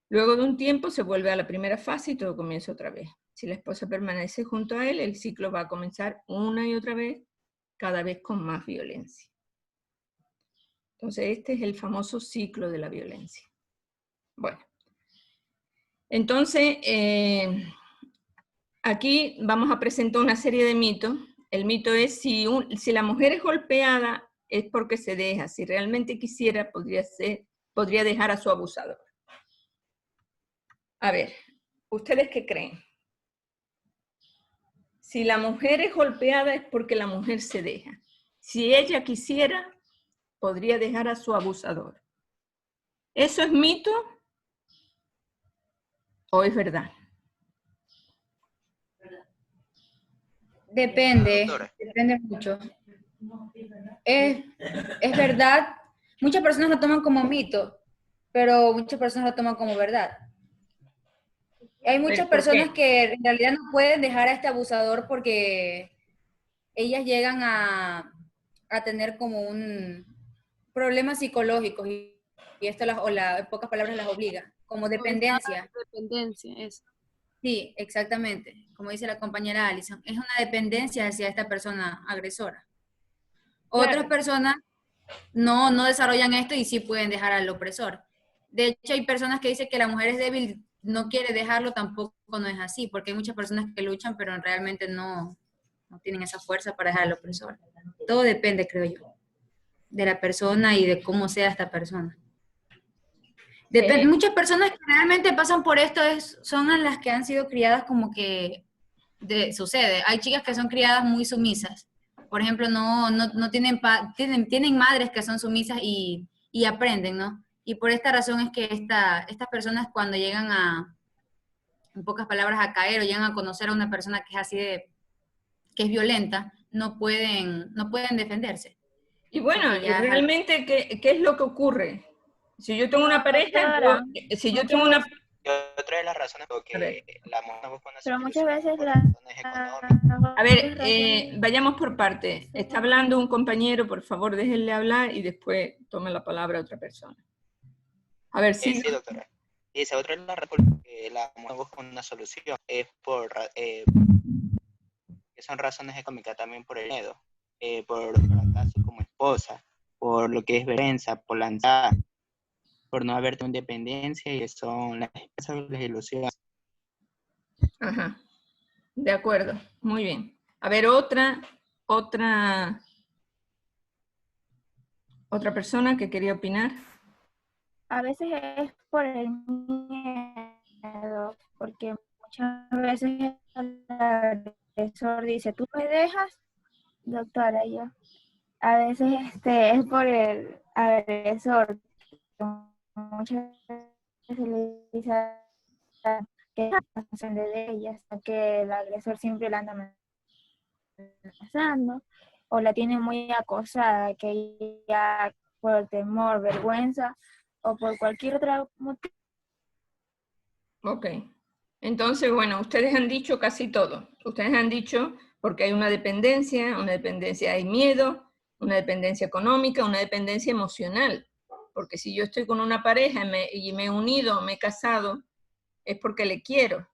Luego de un tiempo se vuelve a la primera fase y todo comienza otra vez. Si la esposa permanece junto a él, el ciclo va a comenzar una y otra vez, cada vez con más violencia. Entonces, este es el famoso ciclo de la violencia. Bueno, entonces, aquí vamos a presentar una serie de mitos. El mito es si la mujer es golpeada es porque se deja. Si realmente quisiera, podría dejar a su abusador. A ver, ¿ustedes qué creen? Si la mujer es golpeada es porque la mujer se deja. Si ella quisiera, podría dejar a su abusador. ¿Eso es mito o es verdad? Depende, depende mucho. Es verdad, muchas personas lo toman como mito, pero muchas personas lo toman como verdad. Hay muchas ¿Por qué? personas que en realidad no pueden dejar a este abusador porque ellas llegan a tener como un problema psicológico y esto en pocas palabras las obliga, como dependencia. Dependencia, eso. Sí, exactamente. Como dice la compañera Alison, es una dependencia hacia esta persona agresora. Otras Claro. personas no desarrollan esto y sí pueden dejar al opresor. De hecho, hay personas que dicen que la mujer es débil, no quiere dejarlo, tampoco no es así, porque hay muchas personas que luchan, pero realmente no tienen esa fuerza para dejar al opresor. Todo depende, creo yo, de la persona y de cómo sea esta persona. Muchas personas que realmente pasan por esto son las que han sido criadas como que sucede. Hay chicas que son criadas muy sumisas. Por ejemplo, no tienen madres que son sumisas y aprenden, ¿no? Y por esta razón es que estas personas cuando llegan en pocas palabras, a caer o llegan a conocer a una persona que es así que es violenta, no pueden defenderse. Y bueno, Porque ya realmente, ¿qué es lo que ocurre? Si yo tengo una pareja, Doctora, si yo tengo una... Y otra de las razones por que la mujer busca una pero muchas solución veces por la... razones económicas. A ver, vayamos por parte. Está hablando un compañero, por favor, déjenle hablar y después tome la palabra otra persona. A ver, sí. Sí, doctora. Y esa otra de las razones por que la mujer busca una solución es que son razones económicas, también por el miedo, por fracaso como esposa, por lo que es vergüenza, por la ansiedad, por no haber tenido independencia, y son las esperanzas, las ilusiones. Ajá. De acuerdo, muy bien. A ver, otra persona que quería opinar. A veces es por el miedo, porque muchas veces el agresor dice, ¿tú me dejas? Doctora, yo. A veces es por el agresor. Muchas veces le dice que se de ella, hasta que el agresor siempre la anda amenazando o la tiene muy acosada, que ella por temor, vergüenza o por cualquier otro motivo. Ok. Entonces, bueno, ustedes han dicho casi todo. Ustedes han dicho porque hay una dependencia hay miedo, una dependencia económica, una dependencia emocional. Porque si yo estoy con una pareja y me he unido, me he casado, es porque le quiero.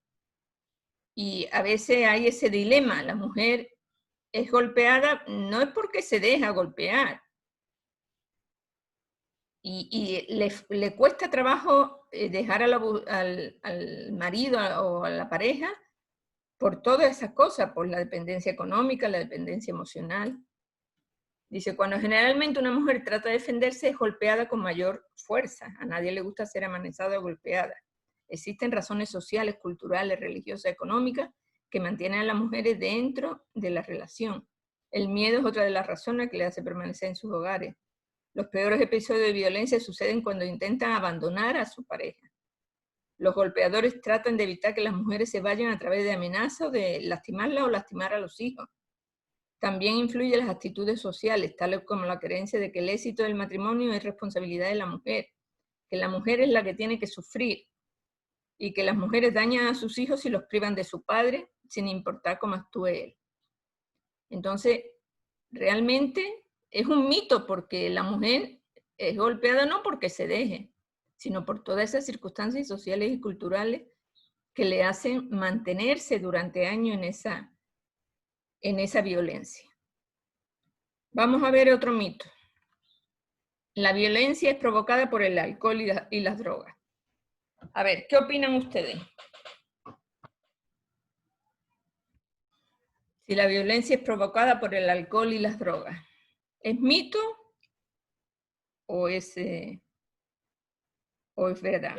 Y a veces hay ese dilema, la mujer es golpeada, no es porque se deja golpear. Y le cuesta trabajo dejar al marido o a la pareja por todas esas cosas, por la dependencia económica, la dependencia emocional. Dice, cuando generalmente una mujer trata de defenderse es golpeada con mayor fuerza. A nadie le gusta ser amenazada o golpeada. Existen razones sociales, culturales, religiosas, económicas que mantienen a las mujeres dentro de la relación. El miedo es otra de las razones que le hace permanecer en sus hogares. Los peores episodios de violencia suceden cuando intentan abandonar a su pareja. Los golpeadores tratan de evitar que las mujeres se vayan a través de amenazas o de lastimarlas o lastimar a los hijos. También influyen las actitudes sociales, tales como la creencia de que el éxito del matrimonio es responsabilidad de la mujer, que la mujer es la que tiene que sufrir y que las mujeres dañan a sus hijos y los privan de su padre sin importar cómo actúe él. Entonces, realmente es un mito porque la mujer es golpeada no porque se deje, sino por todas esas circunstancias sociales y culturales que le hacen mantenerse durante años en esa violencia. Vamos a ver otro mito. La violencia es provocada por el alcohol y las drogas. A ver, ¿qué opinan ustedes? Si la violencia es provocada por el alcohol y las drogas, ¿es mito o es verdad?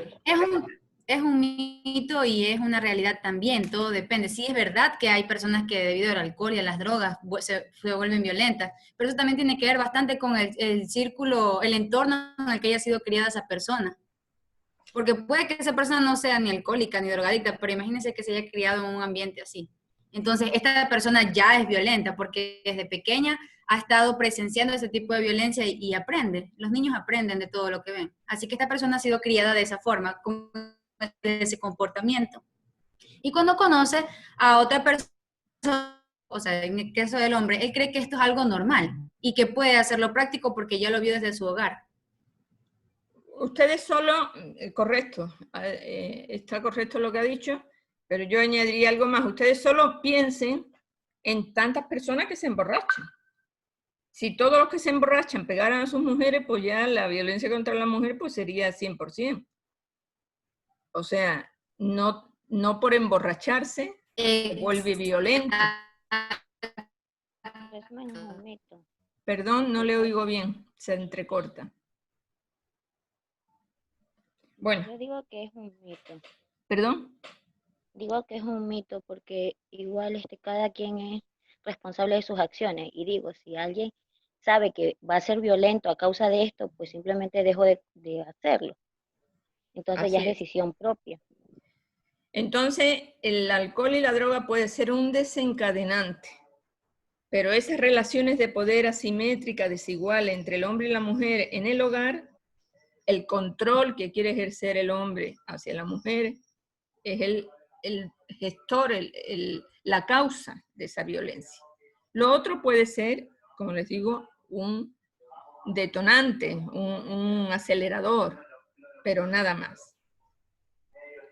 Es un mito y es una realidad también, todo depende. Sí es verdad que hay personas que debido al alcohol y a las drogas se vuelven violentas, pero eso también tiene que ver bastante con el círculo, el entorno en el que haya sido criada esa persona. Porque puede que esa persona no sea ni alcohólica ni drogadicta, pero imagínense que se haya criado en un ambiente así. Entonces, esta persona ya es violenta porque desde pequeña ha estado presenciando ese tipo de violencia y aprende. Los niños aprenden de todo lo que ven. Así que esta persona ha sido criada de esa forma, con ese comportamiento. Y cuando conoce a otra persona, o sea, en el caso del hombre, él cree que esto es algo normal y que puede hacerlo práctico porque ya lo vio desde su hogar. Ustedes solo, correcto, está correcto lo que ha dicho, pero yo añadiría algo más. Ustedes solo piensen en tantas personas que se emborrachan. Si todos los que se emborrachan pegaran a sus mujeres, pues ya la violencia contra la mujer pues sería 100%. O sea, no por emborracharse se vuelve violento. Eso no es un mito. Perdón, no le oigo bien, se entrecorta. Bueno. Yo digo que es un mito. ¿Perdón? Digo que es un mito porque igual cada quien es responsable de sus acciones. Y digo, si alguien sabe que va a ser violento a causa de esto, pues simplemente dejó de hacerlo. Entonces Así ya es es. decisión propia. Entonces, el alcohol y la droga puede ser un desencadenante, pero esas relaciones de poder asimétricas, desiguales entre el hombre y la mujer en el hogar, el control que quiere ejercer el hombre hacia la mujer, es el gestor, la causa de esa violencia. Lo otro puede ser, como les digo, un detonante, un acelerador, pero nada más.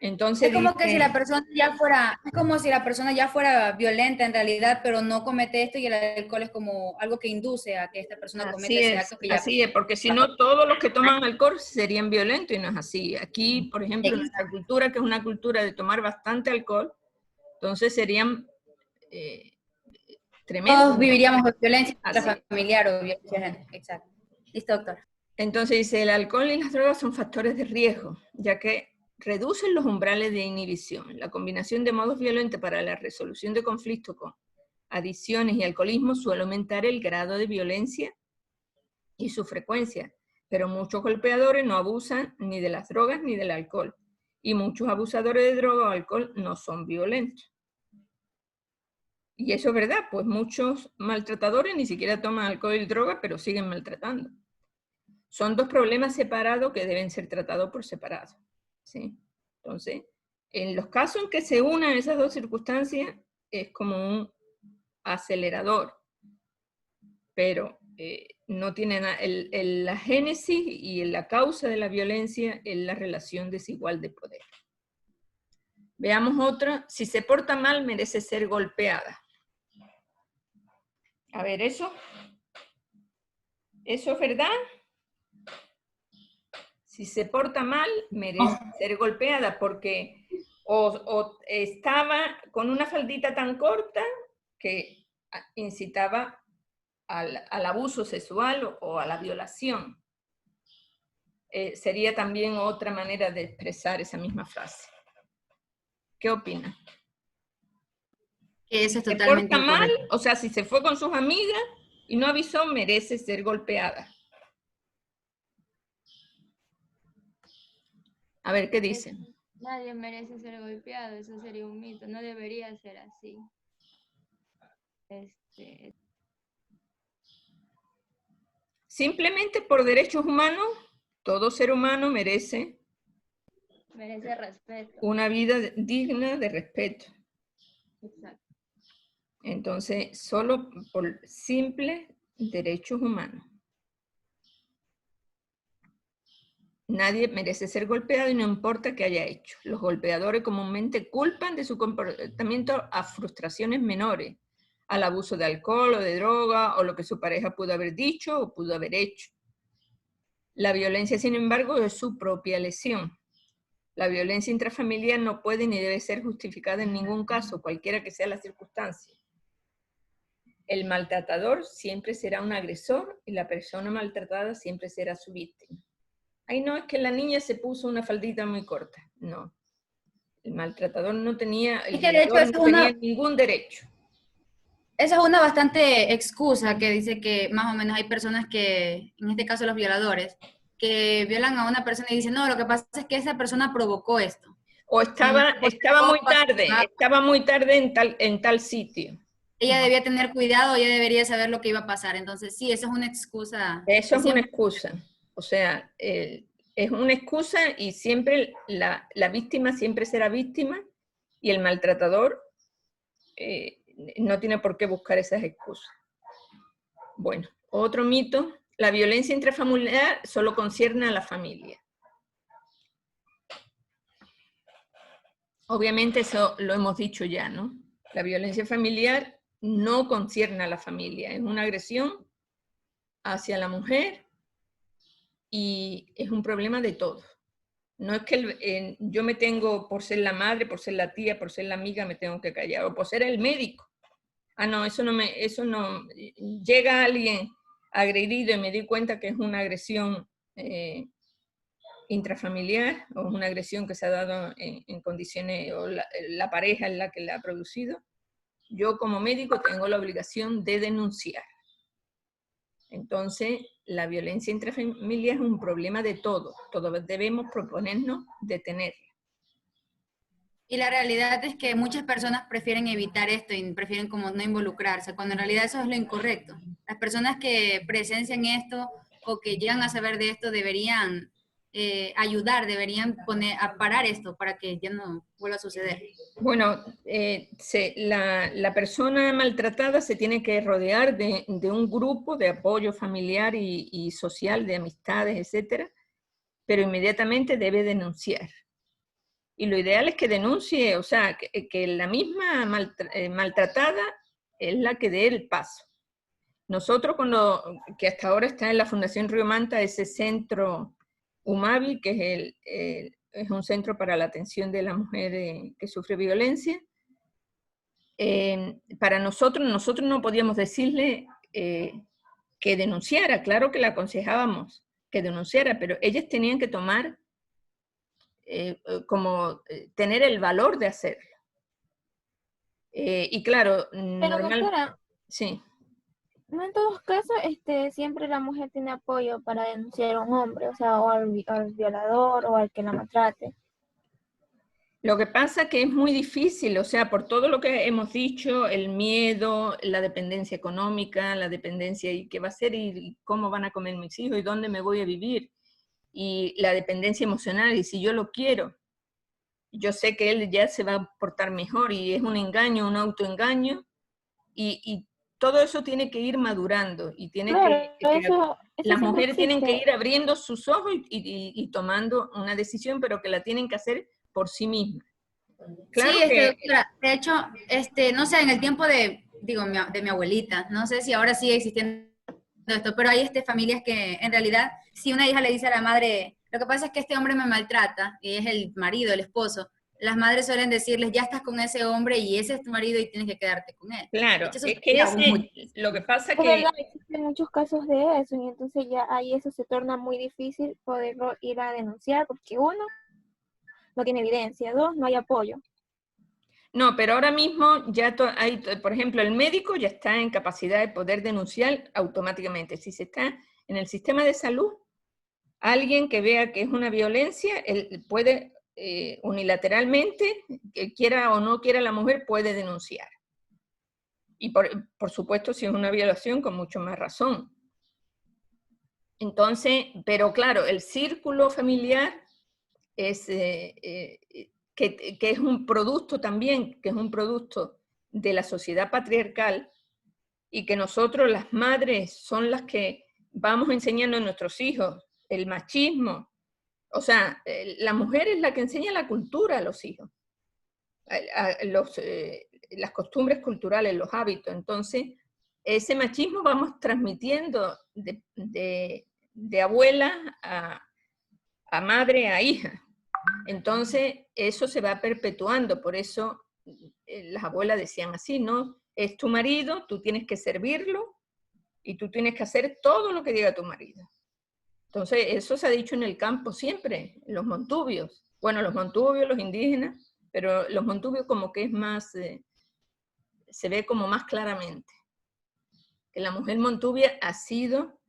Entonces es como dice, que si la persona ya fuera, es como si la persona ya fuera violenta en realidad, pero no comete esto y el alcohol es como algo que induce a que esta persona cometa ese acto que ya... Así es, porque si no todos los que toman alcohol serían violentos y no es así. Aquí, por ejemplo, en nuestra cultura, que es una cultura de tomar bastante alcohol, entonces serían tremendos. Todos viviríamos violencia familiar o violencia. Exacto. Listo, doctor. Entonces dice, el alcohol y las drogas son factores de riesgo, ya que reducen los umbrales de inhibición. La combinación de modos violentos para la resolución de conflictos con adicciones y alcoholismo suele aumentar el grado de violencia y su frecuencia, pero muchos golpeadores no abusan ni de las drogas ni del alcohol, y muchos abusadores de droga o alcohol no son violentos. Y eso es verdad, pues muchos maltratadores ni siquiera toman alcohol y droga, pero siguen maltratando. Son dos problemas separados que deben ser tratados por separado, ¿sí? Entonces, en los casos en que se unan esas dos circunstancias, es como un acelerador, pero no tiene nada. La génesis y la causa de la violencia es la relación desigual de poder. Veamos otra. Si se porta mal, merece ser golpeada. A ver, ¿eso es verdad? Si se porta mal, merece ser golpeada, porque o estaba con una faldita tan corta que incitaba al abuso sexual o a la violación. Sería también otra manera de expresar esa misma frase. ¿Qué opina? Que eso es Se totalmente porta mal, incorrecto. o sea, si se fue con sus amigas y no avisó, merece ser golpeada. A ver, ¿qué dicen? Nadie merece ser golpeado, eso sería un mito, no debería ser así. Simplemente por derechos humanos, todo ser humano merece respeto. una vida digna de respeto. Exacto. Entonces, solo por simples derechos humanos. Nadie merece ser golpeado y no importa qué haya hecho. Los golpeadores comúnmente culpan de su comportamiento a frustraciones menores, al abuso de alcohol o de droga, o lo que su pareja pudo haber dicho o pudo haber hecho. La violencia, sin embargo, es su propia lesión. La violencia intrafamiliar no puede ni debe ser justificada en ningún caso, cualquiera que sea la circunstancia. El maltratador siempre será un agresor y la persona maltratada siempre será su víctima. Ay, no, es que la niña se puso una faldita muy corta. No. El maltratador no tenía, el violador no tenía ningún derecho. Esa es una bastante excusa que dice que más o menos hay personas que, en este caso los violadores, que violan a una persona y dicen, no, lo que pasa es que esa persona provocó esto. O estaba muy tarde en tal sitio. Ella debía tener cuidado, ella debería saber lo que iba a pasar. Entonces, sí, eso es una excusa. Eso es una excusa. O sea, es una excusa y siempre la víctima siempre será víctima y el maltratador no tiene por qué buscar esas excusas. Bueno, otro mito, la violencia intrafamiliar solo concierne a la familia. Obviamente eso lo hemos dicho ya, ¿no? La violencia familiar no concierne a la familia, es una agresión hacia la mujer y es un problema de todos. No es que yo me tengo, por ser la madre, por ser la tía, por ser la amiga, me tengo que callar, o por ser el médico. Ah, no, eso no, llega alguien agredido y me di cuenta que es una agresión intrafamiliar o una agresión que se ha dado en condiciones, o la pareja en la que la ha producido, yo como médico tengo la obligación de denunciar. Entonces, la violencia intrafamiliar es un problema de todos debemos proponernos detenerla. Y la realidad es que muchas personas prefieren evitar esto y prefieren como no involucrarse, cuando en realidad eso es lo incorrecto. Las personas que presencian esto o que llegan a saber de esto deberían ayudar, deberían a parar esto para que ya no vuelva a suceder. Bueno, la persona maltratada se tiene que rodear de un grupo de apoyo familiar y social, de amistades, etcétera, pero inmediatamente debe denunciar. Y lo ideal es que denuncie, o sea, que la misma maltratada es la que dé el paso. Nosotros, que hasta ahora está en la Fundación Río Manta, ese centro UMAVI, que es un centro para la atención de la mujer que sufre violencia, para nosotros no podíamos decirle que denunciara, claro que la aconsejábamos que denunciara, pero ellas tenían que tomar tener el valor de hacerlo. Y claro, Pero doctora, sí. no en todos casos siempre la mujer tiene apoyo para denunciar a un hombre, o sea, o al violador o al que la maltrate. Lo que pasa que es muy difícil, o sea, por todo lo que hemos dicho, el miedo, la dependencia económica, la dependencia y qué va a ser y cómo van a comer mis hijos y dónde me voy a vivir, y la dependencia emocional, y si yo lo quiero, yo sé que él ya se va a portar mejor y es un engaño, un autoengaño, y todo eso tiene que ir madurando y tiene Claro, eso las siempre mujeres tienen que existe. ir abriendo sus ojos y tomando una decisión, pero que la tienen que hacer por sí mismas. Claro Sí, que, doctora, de hecho, no sé, en el tiempo de mi abuelita, no sé si ahora sigue existiendo esto, pero hay familias que en realidad, si una hija le dice a la madre, lo que pasa es que este hombre me maltrata, y es el marido, el esposo, las madres suelen decirles, ya estás con ese hombre y ese es tu marido y tienes que quedarte con él. De claro, hecho, eso es que se da mucho. lo que pasa Es que, verdad, existen muchos casos de eso y entonces ya ahí eso se torna muy difícil poderlo ir a denunciar porque uno, no tiene evidencia, dos, no hay apoyo. no, pero ahora mismo ya hay, por ejemplo, el médico ya está en capacidad de poder denunciar automáticamente. Si se está en el sistema de salud, alguien que vea que es una violencia, él puede unilateralmente, que quiera o no quiera la mujer, puede denunciar. Y por supuesto, si es una violación, con mucho más razón. Entonces, pero claro, el círculo familiar es, que es un producto también, que es un producto de la sociedad patriarcal y que nosotros, las madres, son las que vamos enseñando a nuestros hijos el machismo. O sea, la mujer es la que enseña la cultura a los hijos, las costumbres culturales, los hábitos. Entonces, ese machismo vamos transmitiendo de abuela a madre a hija. Entonces, eso se va perpetuando, por eso las abuelas decían así, ¿no? Es tu marido, tú tienes que servirlo y tú tienes que hacer todo lo que diga tu marido. Entonces, eso se ha dicho en el campo siempre, en los montubios. Bueno, los montubios, los indígenas, pero los montubios como que es más, se ve como más claramente. Que la mujer montubia ha sido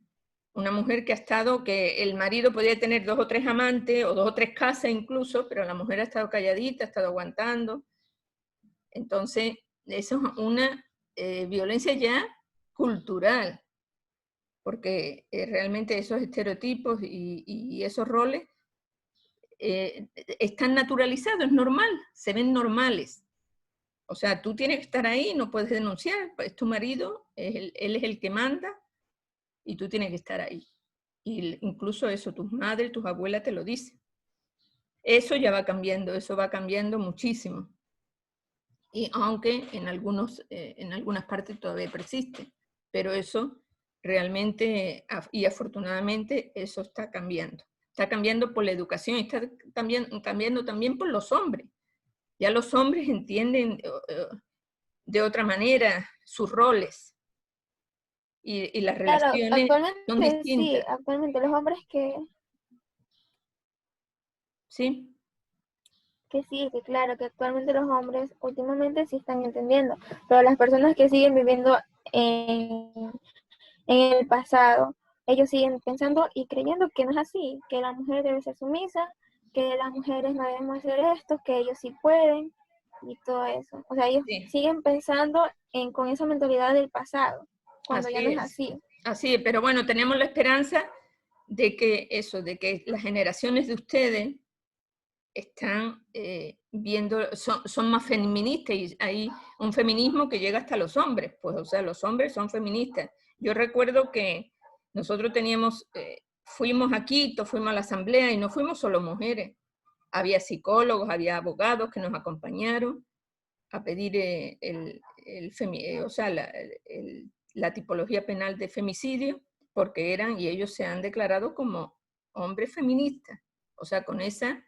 una mujer que ha estado, que el marido podía tener 2 o 3 amantes, o 2 o 3 casas incluso, pero la mujer ha estado calladita, ha estado aguantando. Entonces, eso es una violencia ya cultural, porque realmente esos estereotipos y esos roles están naturalizados, es normal, se ven normales. O sea, tú tienes que estar ahí, no puedes denunciar, es tu marido, él es el que manda y tú tienes que estar ahí. Y incluso eso, tus madres, tus abuelas te lo dicen. Eso ya va cambiando, eso va cambiando muchísimo. Y aunque en algunas partes todavía persiste, pero eso realmente, y afortunadamente, eso está cambiando. Está cambiando por la educación, está cambiando también por los hombres. Ya los hombres entienden de otra manera sus roles y las Claro, relaciones son actualmente sí, distintas. actualmente los hombres ¿Sí? que sí, que claro, que actualmente los hombres últimamente sí están entendiendo, pero las personas que siguen viviendo en el pasado, ellos siguen pensando y creyendo que no es así, que la mujer debe ser sumisa, que las mujeres no debemos hacer esto, que ellos sí pueden y todo eso. O sea, ellos Sí, siguen pensando con esa mentalidad del pasado, cuando ya así no es es. así. Así es, pero bueno, tenemos la esperanza de que eso, de que las generaciones de ustedes están viendo, son más feministas y hay un feminismo que llega hasta los hombres, pues o sea, los hombres son feministas. Yo recuerdo que nosotros teníamos, fuimos a Quito, fuimos a la asamblea y no fuimos solo mujeres, había psicólogos, había abogados que nos acompañaron a pedir o sea, la tipología penal de femicidio, porque eran, y ellos se han declarado como hombres feministas, o sea, con esa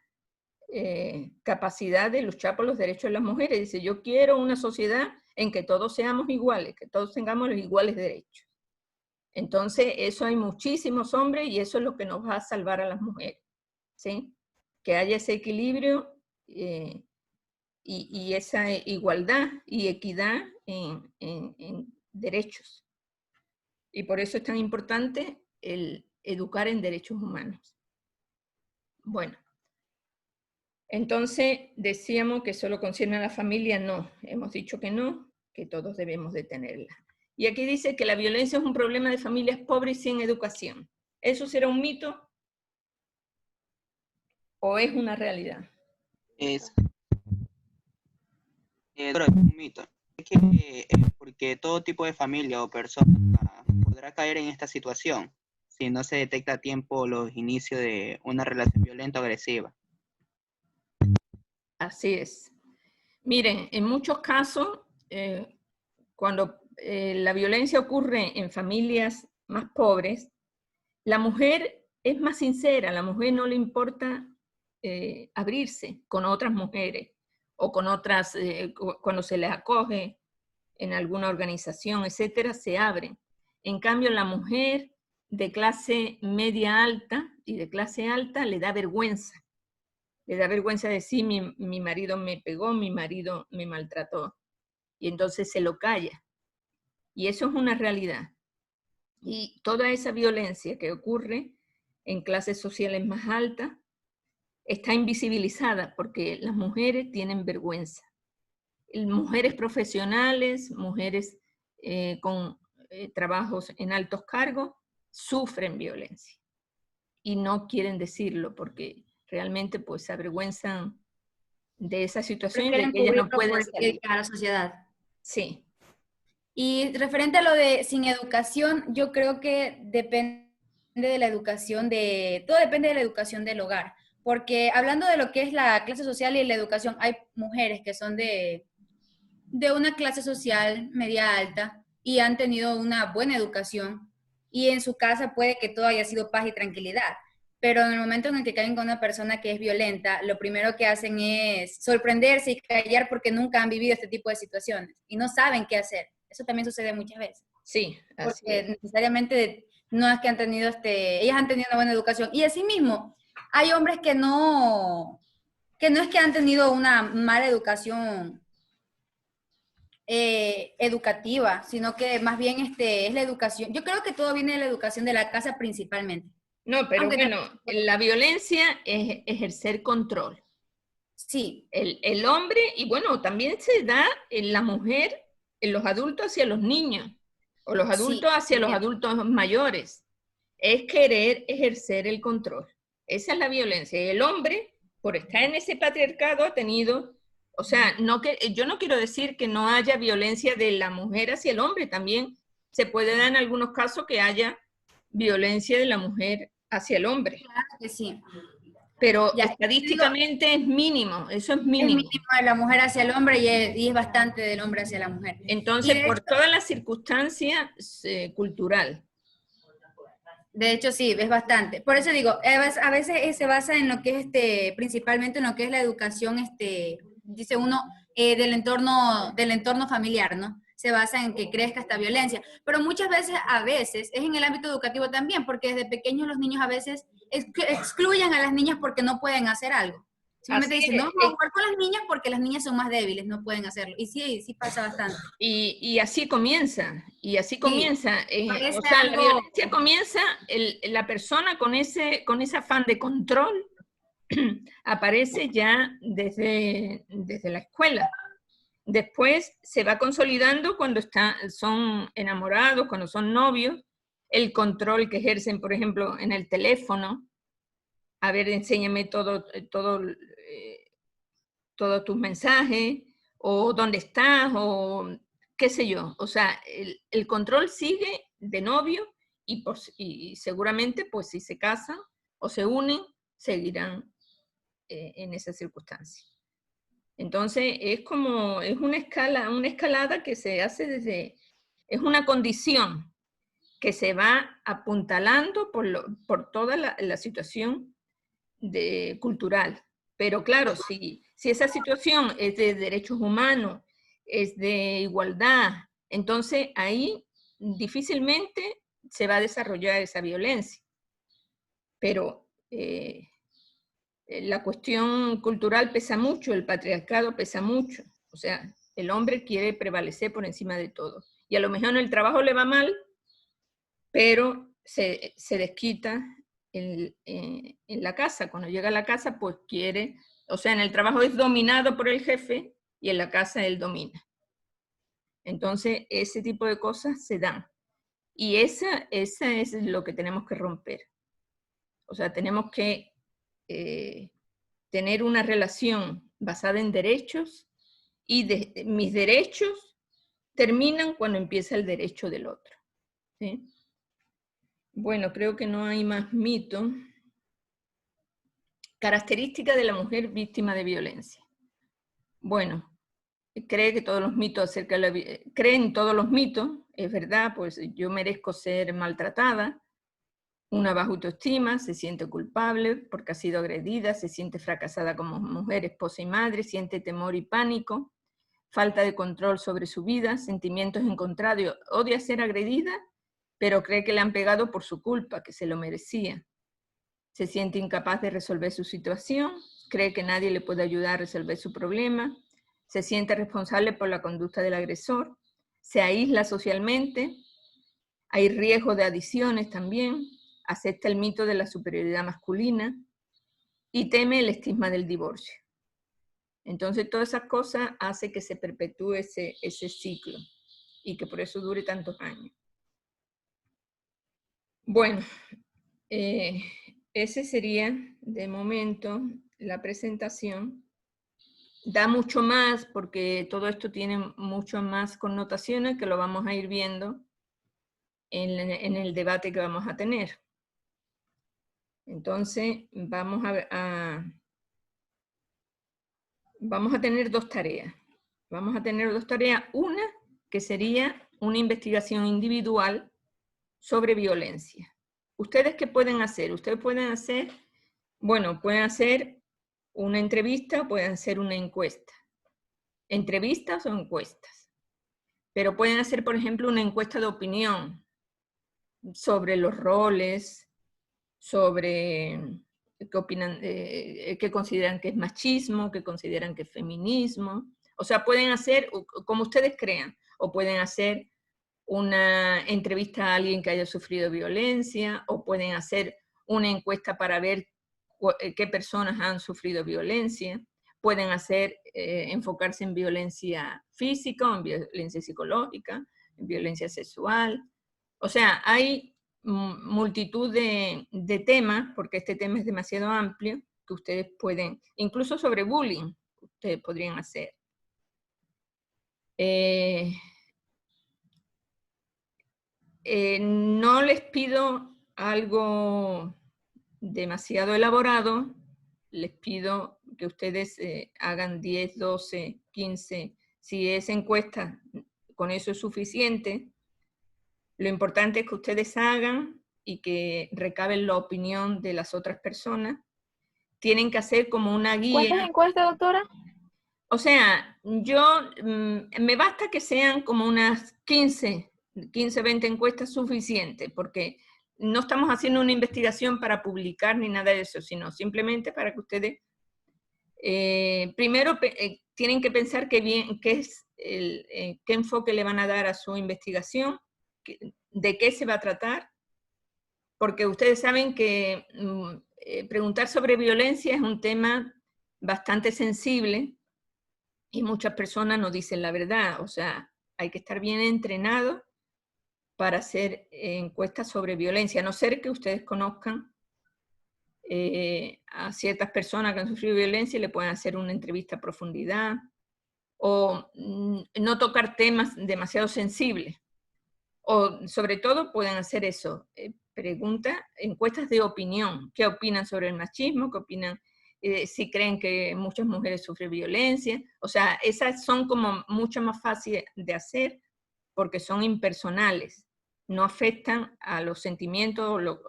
capacidad de luchar por los derechos de las mujeres. Dice, yo quiero una sociedad en que todos seamos iguales, que todos tengamos los iguales derechos. Entonces, eso hay muchísimos hombres y eso es lo que nos va a salvar a las mujeres, ¿sí? Que haya ese equilibrio y esa igualdad y equidad en derechos. Y por eso es tan importante el educar en derechos humanos. Bueno, Entonces, decíamos que solo concierne a la familia, no. Hemos dicho que no, que todos debemos de tenerla. Y aquí dice que la violencia es un problema de familias pobres y sin educación. ¿Eso será un mito o es una realidad? Es, pero es un mito. Es que, porque todo tipo de familia o persona podrá caer en esta situación si no se detecta a tiempo los inicios de una relación violenta o agresiva. Así es. Miren, en muchos casos, cuando la violencia ocurre en familias más pobres, la mujer es más sincera, a la mujer no le importa abrirse con otras mujeres o con otras, cuando se les acoge en alguna organización, etcétera, se abren. En cambio, la mujer de clase media alta y de clase alta le da vergüenza. Le da vergüenza decir, mi marido me pegó, mi marido me maltrató. Y entonces se lo calla. Y eso es una realidad. Y toda esa violencia que ocurre en clases sociales más altas está invisibilizada porque las mujeres tienen vergüenza. Mujeres profesionales, mujeres con trabajos en altos cargos, sufren violencia. Y no quieren decirlo porque realmente pues se avergüenzan de esa situación y de que ellas no pueden salir. A la sociedad. Sí. Y referente a lo de sin educación, yo creo que depende de la educación todo depende de la educación del hogar. Porque hablando de lo que es la clase social y la educación, hay mujeres que son de una clase social media alta y han tenido una buena educación y en su casa puede que todo haya sido paz y tranquilidad. Pero en el momento en el que caen con una persona que es violenta, lo primero que hacen es sorprenderse y callar porque nunca han vivido este tipo de situaciones y no saben qué hacer. Eso también sucede muchas veces. Sí, así porque es. necesariamente no es que han tenido ellas han tenido una buena educación. Y asimismo, hay hombres que no es que han tenido una mala educación educativa, sino que más bien es la educación. Yo creo que todo viene de la educación de la casa principalmente. No, pero Aunque bueno, la violencia es ejercer control. Sí. El hombre, y bueno, también se da en la mujer, en los adultos hacia los niños, o los adultos hacia los adultos mayores. Es querer ejercer el control. Esa es la violencia. Y el hombre, por estar en ese patriarcado, ha tenido, o sea, yo no quiero decir que no haya violencia de la mujer hacia el hombre, también se puede dar en algunos casos que haya violencia de la mujer hacia el hombre. Claro que sí. Pero estadísticamente es mínimo, eso es mínimo. Es mínimo de la mujer hacia el hombre y es bastante del hombre hacia la mujer. Entonces, por todas las circunstancias cultural. De hecho, sí, es bastante. Por eso digo, a veces se basa en lo que es principalmente en lo que es la educación, dice uno, del entorno familiar, ¿no? Se basa en que crezca esta violencia. Pero muchas veces, es en el ámbito educativo también, porque desde pequeños los niños a veces excluyen a las niñas porque no pueden hacer algo. Simplemente dicen, no vamos a jugar con las niñas porque las niñas son más débiles, no pueden hacerlo. Y sí pasa bastante. Y así comienza, Sí. O sea, la violencia comienza, la persona con ese afán de control aparece ya desde la escuela. Después se va consolidando cuando son enamorados, cuando son novios, el control que ejercen, por ejemplo, en el teléfono. A ver, enséñame todos tus mensajes, o dónde estás, o qué sé yo. O sea, el control sigue de novio y seguramente, pues si se casan o se unen, seguirán en esa circunstancia. Entonces, es una escalada que se hace es una condición que se va apuntalando por toda la situación cultural. Pero claro, si esa situación es de derechos humanos, es de igualdad, entonces ahí difícilmente se va a desarrollar esa violencia. Pero la cuestión cultural pesa mucho, el patriarcado pesa mucho. O sea, el hombre quiere prevalecer por encima de todo. Y a lo mejor en el trabajo le va mal, pero se desquita en la casa. Cuando llega a la casa, pues quiere O sea, en el trabajo es dominado por el jefe y en la casa él domina. Entonces, ese tipo de cosas se dan. Y esa es lo que tenemos que romper. O sea, tenemos que tener una relación basada en derechos y mis derechos terminan cuando empieza el derecho del otro. ¿Sí? Bueno, creo que no hay más mito. Característica de la mujer víctima de violencia. Bueno, cree que todos los mitos acerca de la creen todos los mitos, es verdad, pues yo merezco ser maltratada, una baja autoestima, se siente culpable porque ha sido agredida, se siente fracasada como mujer, esposa y madre, siente temor y pánico, falta de control sobre su vida, sentimientos encontrados, odia ser agredida, pero cree que le han pegado por su culpa, que se lo merecía. Se siente incapaz de resolver su situación, cree que nadie le puede ayudar a resolver su problema, se siente responsable por la conducta del agresor, se aísla socialmente, hay riesgo de adicciones también, acepta el mito de la superioridad masculina y teme el estigma del divorcio. Entonces todas esas cosas hacen que se perpetúe ese ciclo y que por eso dure tantos años. Bueno, ese sería de momento la presentación. Da mucho más porque todo esto tiene mucho más connotaciones que lo vamos a ir viendo en el debate que vamos a tener. Entonces vamos a tener dos tareas. Vamos a tener dos tareas. Una que sería una investigación individual sobre violencia. ¿Ustedes qué pueden hacer? Ustedes pueden hacer, bueno, pueden hacer una entrevista o pueden hacer una encuesta. Entrevistas o encuestas. Pero pueden hacer, por ejemplo, una encuesta de opinión sobre los roles, sobre qué opinan, qué consideran que es machismo, qué consideran que es feminismo. O sea, pueden hacer como ustedes crean, o pueden hacer una entrevista a alguien que haya sufrido violencia, o pueden hacer una encuesta para ver qué personas han sufrido violencia, pueden hacer, enfocarse en violencia física, o en violencia psicológica, en violencia sexual. O sea, hay multitud de temas, porque este tema es demasiado amplio, que ustedes pueden, incluso sobre bullying, ustedes podrían hacer. No les pido algo demasiado elaborado, les pido que ustedes hagan 10, 12, 15, si es encuesta, con eso es suficiente. Lo importante es que ustedes hagan y que recaben la opinión de las otras personas. Tienen que hacer como una guía. ¿Cuántas encuestas, doctora? O sea, me basta que sean como unas 15, 20 encuestas suficientes, porque no estamos haciendo una investigación para publicar ni nada de eso, sino simplemente para que ustedes, primero tienen que pensar qué enfoque le van a dar a su investigación, de qué se va a tratar, porque ustedes saben que preguntar sobre violencia es un tema bastante sensible, y muchas personas no dicen la verdad. O sea, hay que estar bien entrenado para hacer encuestas sobre violencia, a no ser que ustedes conozcan a ciertas personas que han sufrido violencia y le pueden hacer una entrevista a profundidad, o no tocar temas demasiado sensibles. O sobre todo pueden hacer eso, encuestas de opinión. ¿Qué opinan sobre el machismo? ¿Qué opinan? Si creen que muchas mujeres sufren violencia. O sea, esas son como mucho más fáciles de hacer porque son impersonales, no afectan a los sentimientos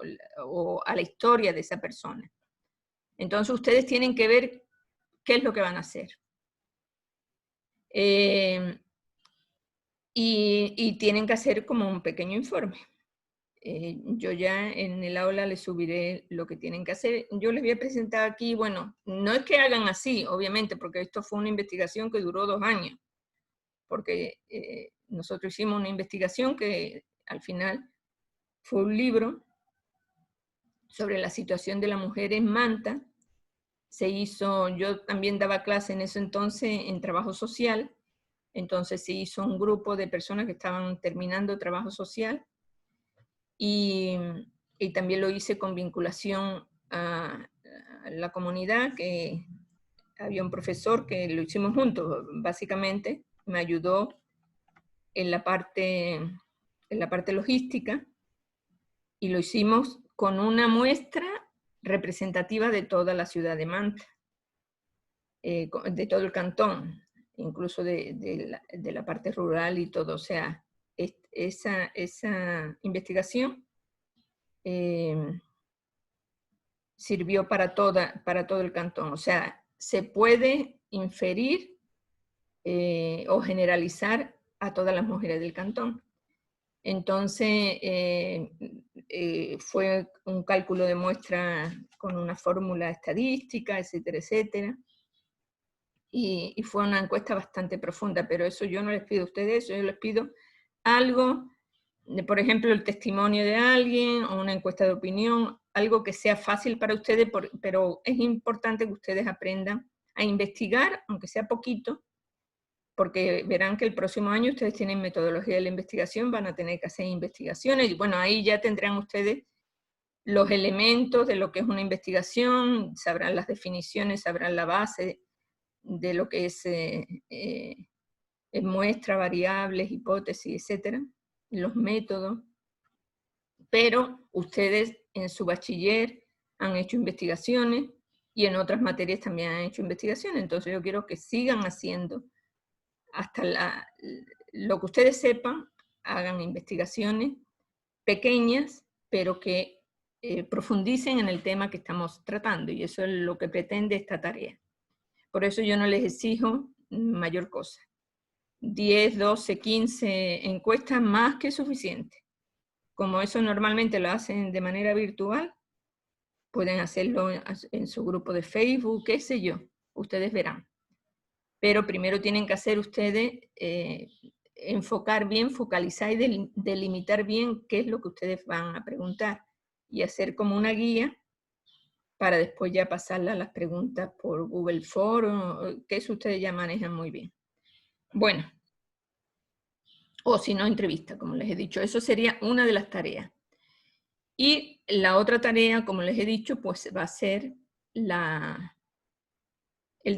o a la historia de esa persona. Entonces ustedes tienen que ver qué es lo que van a hacer. Y tienen que hacer como un pequeño informe. Yo ya en el aula les subiré lo que tienen que hacer. Yo les voy a presentar aquí, bueno, no es que hagan así, obviamente, porque esto fue una investigación que duró 2 años, porque nosotros hicimos una investigación que al final fue un libro sobre la situación de la mujer en Manta, yo también daba clase en ese entonces en trabajo social, entonces se hizo un grupo de personas que estaban terminando trabajo social y también lo hice con vinculación a la comunidad, que había un profesor que lo hicimos juntos, básicamente, me ayudó en la parte logística, y lo hicimos con una muestra representativa de toda la ciudad de Manta, de todo el cantón, incluso de la parte rural y todo. O sea, esa investigación sirvió para todo el cantón. O sea, se puede inferir o generalizar a todas las mujeres del cantón. Entonces, fue un cálculo de muestra con una fórmula estadística, etcétera, etcétera. Y fue una encuesta bastante profunda, pero eso yo no les pido a ustedes, yo les pido algo, por ejemplo, el testimonio de alguien o una encuesta de opinión, algo que sea fácil para ustedes, pero es importante que ustedes aprendan a investigar, aunque sea poquito, porque verán que el próximo año ustedes tienen metodología de la investigación, van a tener que hacer investigaciones, y bueno, ahí ya tendrán ustedes los elementos de lo que es una investigación, sabrán las definiciones, sabrán la base de lo que es muestra, variables, hipótesis, etcétera, los métodos. Pero ustedes en su bachiller han hecho investigaciones y en otras materias también han hecho investigaciones, entonces yo quiero que sigan haciendo hasta lo que ustedes sepan, hagan investigaciones pequeñas, pero que profundicen en el tema que estamos tratando, y eso es lo que pretende esta tarea. Por eso yo no les exijo mayor cosa. 10, 12, 15 encuestas más que suficiente. Como eso normalmente lo hacen de manera virtual, pueden hacerlo en su grupo de Facebook, qué sé yo, ustedes verán. Pero primero tienen que hacer ustedes, enfocar bien, focalizar y delimitar bien qué es lo que ustedes van a preguntar, y hacer como una guía para después ya pasarla a las preguntas por Google Form, que eso ustedes ya manejan muy bien. Bueno, o si no, entrevista, como les he dicho. Eso sería una de las tareas. Y la otra tarea, como les he dicho, pues va a ser el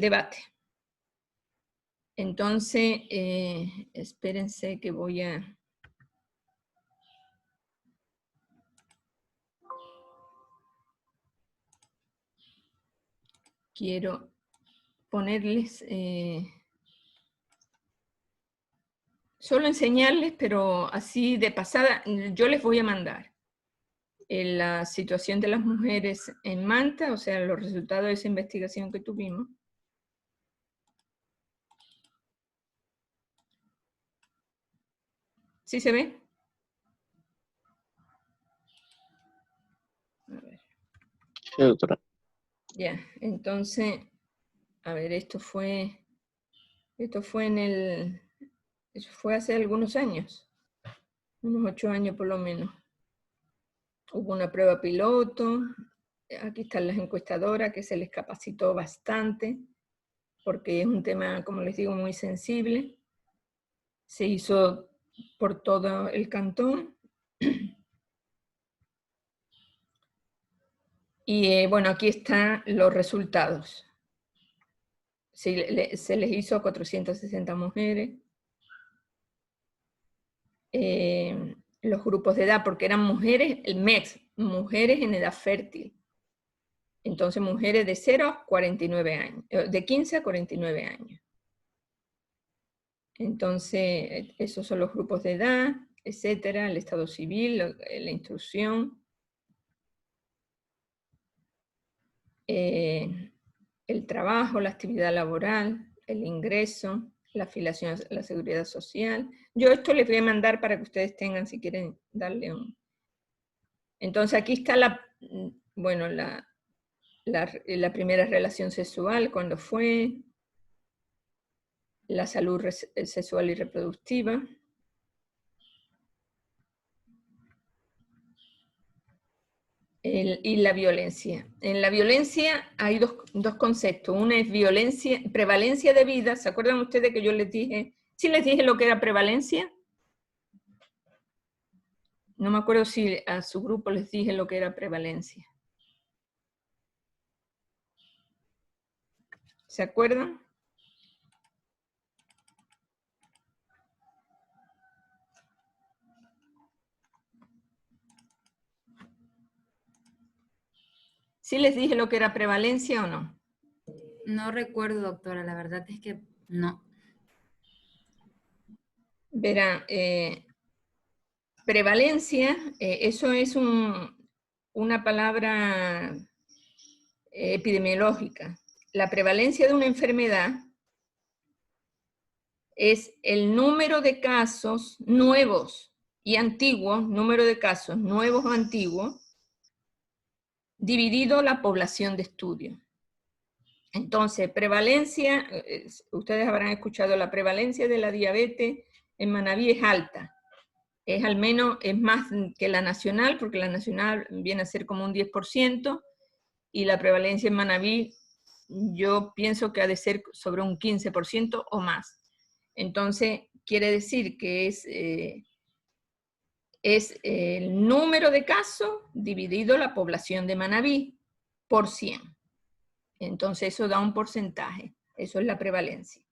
debate. Entonces, espérense que voy a... Quiero ponerles... solo enseñarles, pero así de pasada, yo les voy a mandar la situación de las mujeres en Manta, o sea, los resultados de esa investigación que tuvimos. ¿Sí se ve? A ver. Sí, doctora. Ya, entonces, a ver, esto fue eso fue hace algunos años, unos 8 años por lo menos. Hubo una prueba piloto, aquí están las encuestadoras que se les capacitó bastante, porque es un tema, como les digo, muy sensible. Se hizo por todo el cantón. Y bueno, aquí están los resultados. Se les hizo a 460 mujeres. Los grupos de edad, porque eran mujeres, el MEX, mujeres en edad fértil. Entonces, mujeres de 0 a 49 años, de 15 a 49 años. Entonces, esos son los grupos de edad, etcétera, el estado civil, la instrucción, el trabajo, la actividad laboral, el ingreso, la afiliación a la seguridad social. Yo esto les voy a mandar para que ustedes tengan, si quieren darle un... Entonces aquí está la primera relación sexual, cuando fue, la salud sexual y reproductiva, y la violencia. En la violencia hay dos conceptos. Una es violencia, prevalencia de vida. ¿Se acuerdan ustedes que yo les dije? ¿Sí les dije lo que era prevalencia? No me acuerdo si a su grupo les dije lo que era prevalencia. ¿Se acuerdan? ¿Sí les dije lo que era prevalencia o no? No recuerdo, doctora, la verdad es que no. Verá, prevalencia, eso es una palabra epidemiológica. La prevalencia de una enfermedad es el número de casos nuevos y antiguos, número de casos nuevos o antiguos, dividido la población de estudio. Entonces, prevalencia, ustedes habrán escuchado, la prevalencia de la diabetes en Manabí es alta. Es al menos, es más que la nacional, porque la nacional viene a ser como un 10%, y la prevalencia en Manabí yo pienso que ha de ser sobre un 15% o más. Entonces, quiere decir que es el número de casos dividido la población de Manabí por 100. Entonces, eso da un porcentaje. Eso es la prevalencia.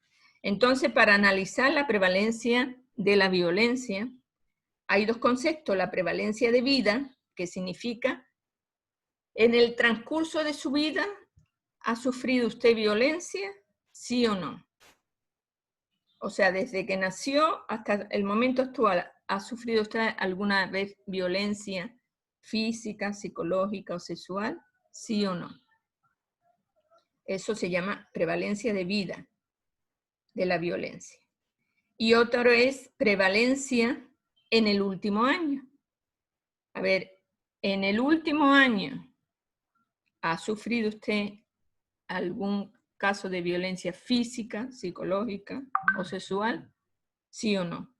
Entonces, para analizar la prevalencia de la violencia, hay dos conceptos. La prevalencia de vida, que significa en el transcurso de su vida, ¿ha sufrido usted violencia? ¿Sí o no? O sea, desde que nació hasta el momento actual, ¿ha sufrido usted alguna vez violencia física, psicológica o sexual? ¿Sí o no? Eso se llama prevalencia de vida de la violencia. Y otro es prevalencia en el último año. A ver, en el último año, ¿ha sufrido usted algún caso de violencia física, psicológica o sexual? ¿Sí o no?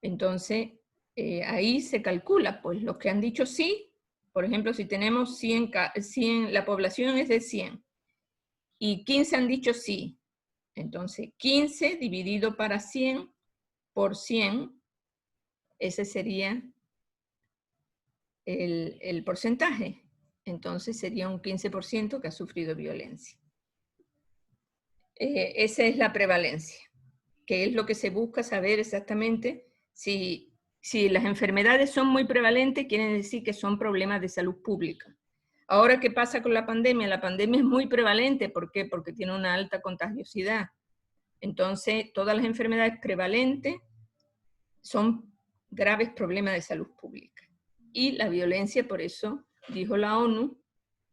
Entonces, ahí se calcula, pues los que han dicho sí, por ejemplo, si tenemos 100, la población es de 100, y 15 han dicho sí, entonces 15 dividido para 100 por 100, ese sería el porcentaje. Entonces sería un 15% que ha sufrido violencia. Esa es la prevalencia, que es lo que se busca saber exactamente. Si las enfermedades son muy prevalentes, quiere decir que son problemas de salud pública. Ahora, ¿qué pasa con la pandemia? La pandemia es muy prevalente. ¿Por qué? Porque tiene una alta contagiosidad. Entonces, todas las enfermedades prevalentes son graves problemas de salud pública. Y la violencia, por eso dijo la ONU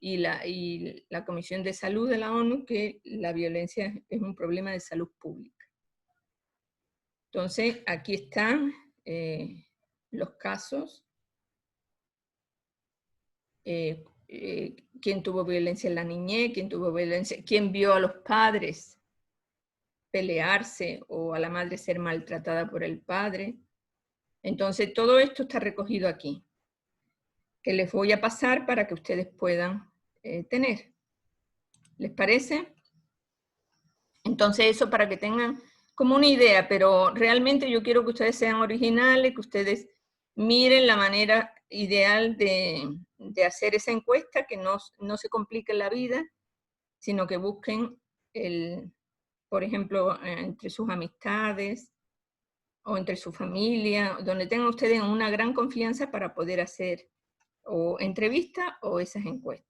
y la Comisión de Salud de la ONU que la violencia es un problema de salud pública. Entonces, aquí están los casos. ¿Quién tuvo violencia en la niñez? ¿Quién tuvo violencia? ¿Quién vio a los padres pelearse o a la madre ser maltratada por el padre? Entonces, todo esto está recogido aquí, que les voy a pasar para que ustedes puedan tener. ¿Les parece? Entonces, eso para que tengan como una idea, pero realmente yo quiero que ustedes sean originales, que ustedes miren la manera ideal de hacer esa encuesta, que no se complique la vida, sino que busquen, por ejemplo, entre sus amistades o entre su familia, donde tengan ustedes una gran confianza para poder hacer o entrevistas o esas encuestas.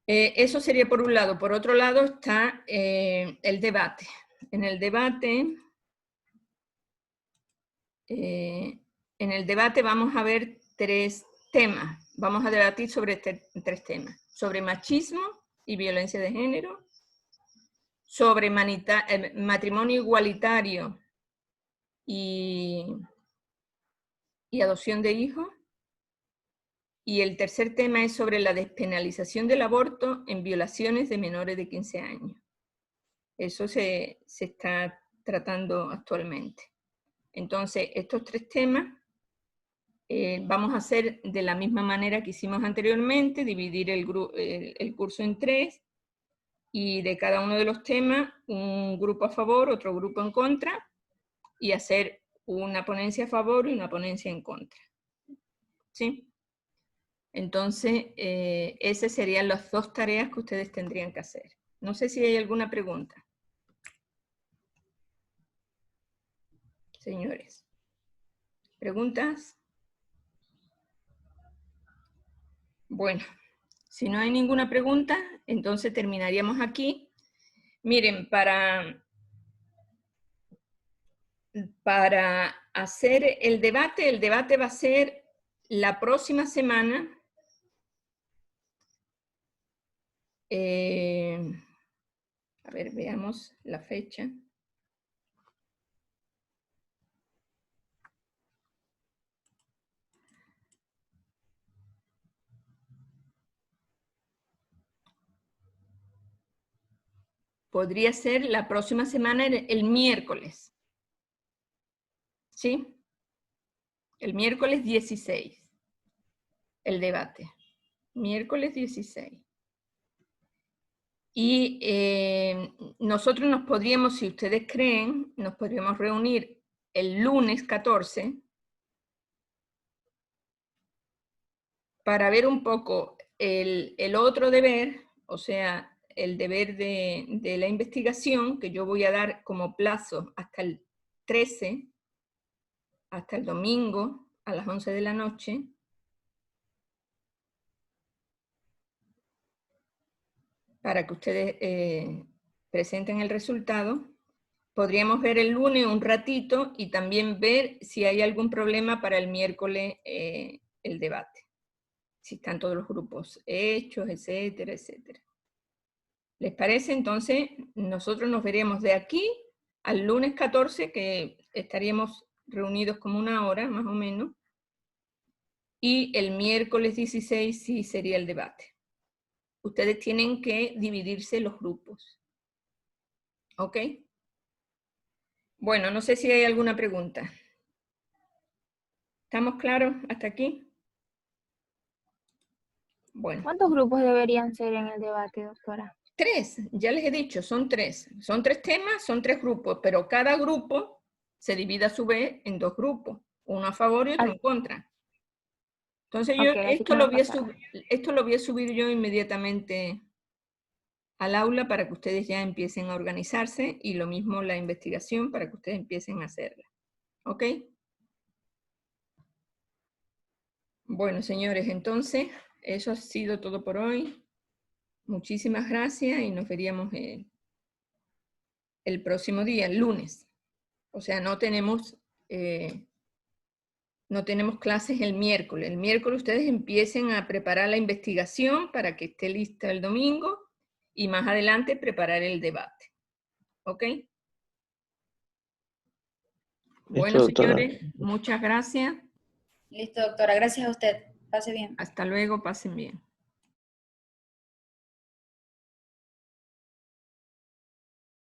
Eso sería por un lado. Por otro lado está el debate. En el debate vamos a ver tres temas. Vamos a debatir sobre tres temas. Sobre machismo y violencia de género, sobre matrimonio igualitario y adopción de hijos, y el tercer tema es sobre la despenalización del aborto en violaciones de menores de 15 años. Eso se está tratando actualmente. Entonces, estos tres temas Vamos a hacer de la misma manera que hicimos anteriormente, dividir el curso en 3, y de cada uno de los temas, un grupo a favor, otro grupo en contra, y hacer una ponencia a favor y una ponencia en contra. ¿Sí? Entonces, esas serían las 2 tareas que ustedes tendrían que hacer. No sé si hay alguna pregunta. Señores. ¿Preguntas? Bueno, si no hay ninguna pregunta, entonces terminaríamos aquí. Miren, para hacer el debate va a ser la próxima semana. A ver, veamos la fecha. Podría ser la próxima semana, el miércoles. ¿Sí? El miércoles 16. El debate. Miércoles 16. Y nosotros nos podríamos, si ustedes creen, nos podríamos reunir el lunes 14 para ver un poco el otro deber, o sea, el deber de la investigación, que yo voy a dar como plazo hasta el 13, hasta el domingo a las 11 de la noche. Para que ustedes presenten el resultado. Podríamos ver el lunes un ratito y también ver si hay algún problema para el miércoles el debate. Si están todos los grupos hechos, etcétera, etcétera. ¿Les parece? Entonces, nosotros nos veremos de aquí al lunes 14, que estaríamos reunidos como 1 hora, más o menos. Y el miércoles 16 sí sería el debate. Ustedes tienen que dividirse los grupos. ¿Ok? Bueno, no sé si hay alguna pregunta. ¿Estamos claros hasta aquí? Bueno. ¿Cuántos grupos deberían ser en el debate, doctora? 3, ya les he dicho, son 3. Son 3 temas, son 3 grupos, pero cada grupo se divide a su vez en 2 grupos, uno a favor y otro en contra. Entonces yo Okay, esto lo voy a subir yo inmediatamente al aula para que ustedes ya empiecen a organizarse, y lo mismo la investigación para que ustedes empiecen a hacerla. ¿Ok? Bueno, señores, entonces eso ha sido todo por hoy. Muchísimas gracias y nos veríamos el próximo día, el lunes. O sea, no tenemos clases el miércoles. El miércoles ustedes empiecen a preparar la investigación para que esté lista el domingo y más adelante preparar el debate. ¿Ok? Bueno, señores, muchas gracias. Listo, doctora. Gracias a usted. Pase bien. Hasta luego, pasen bien.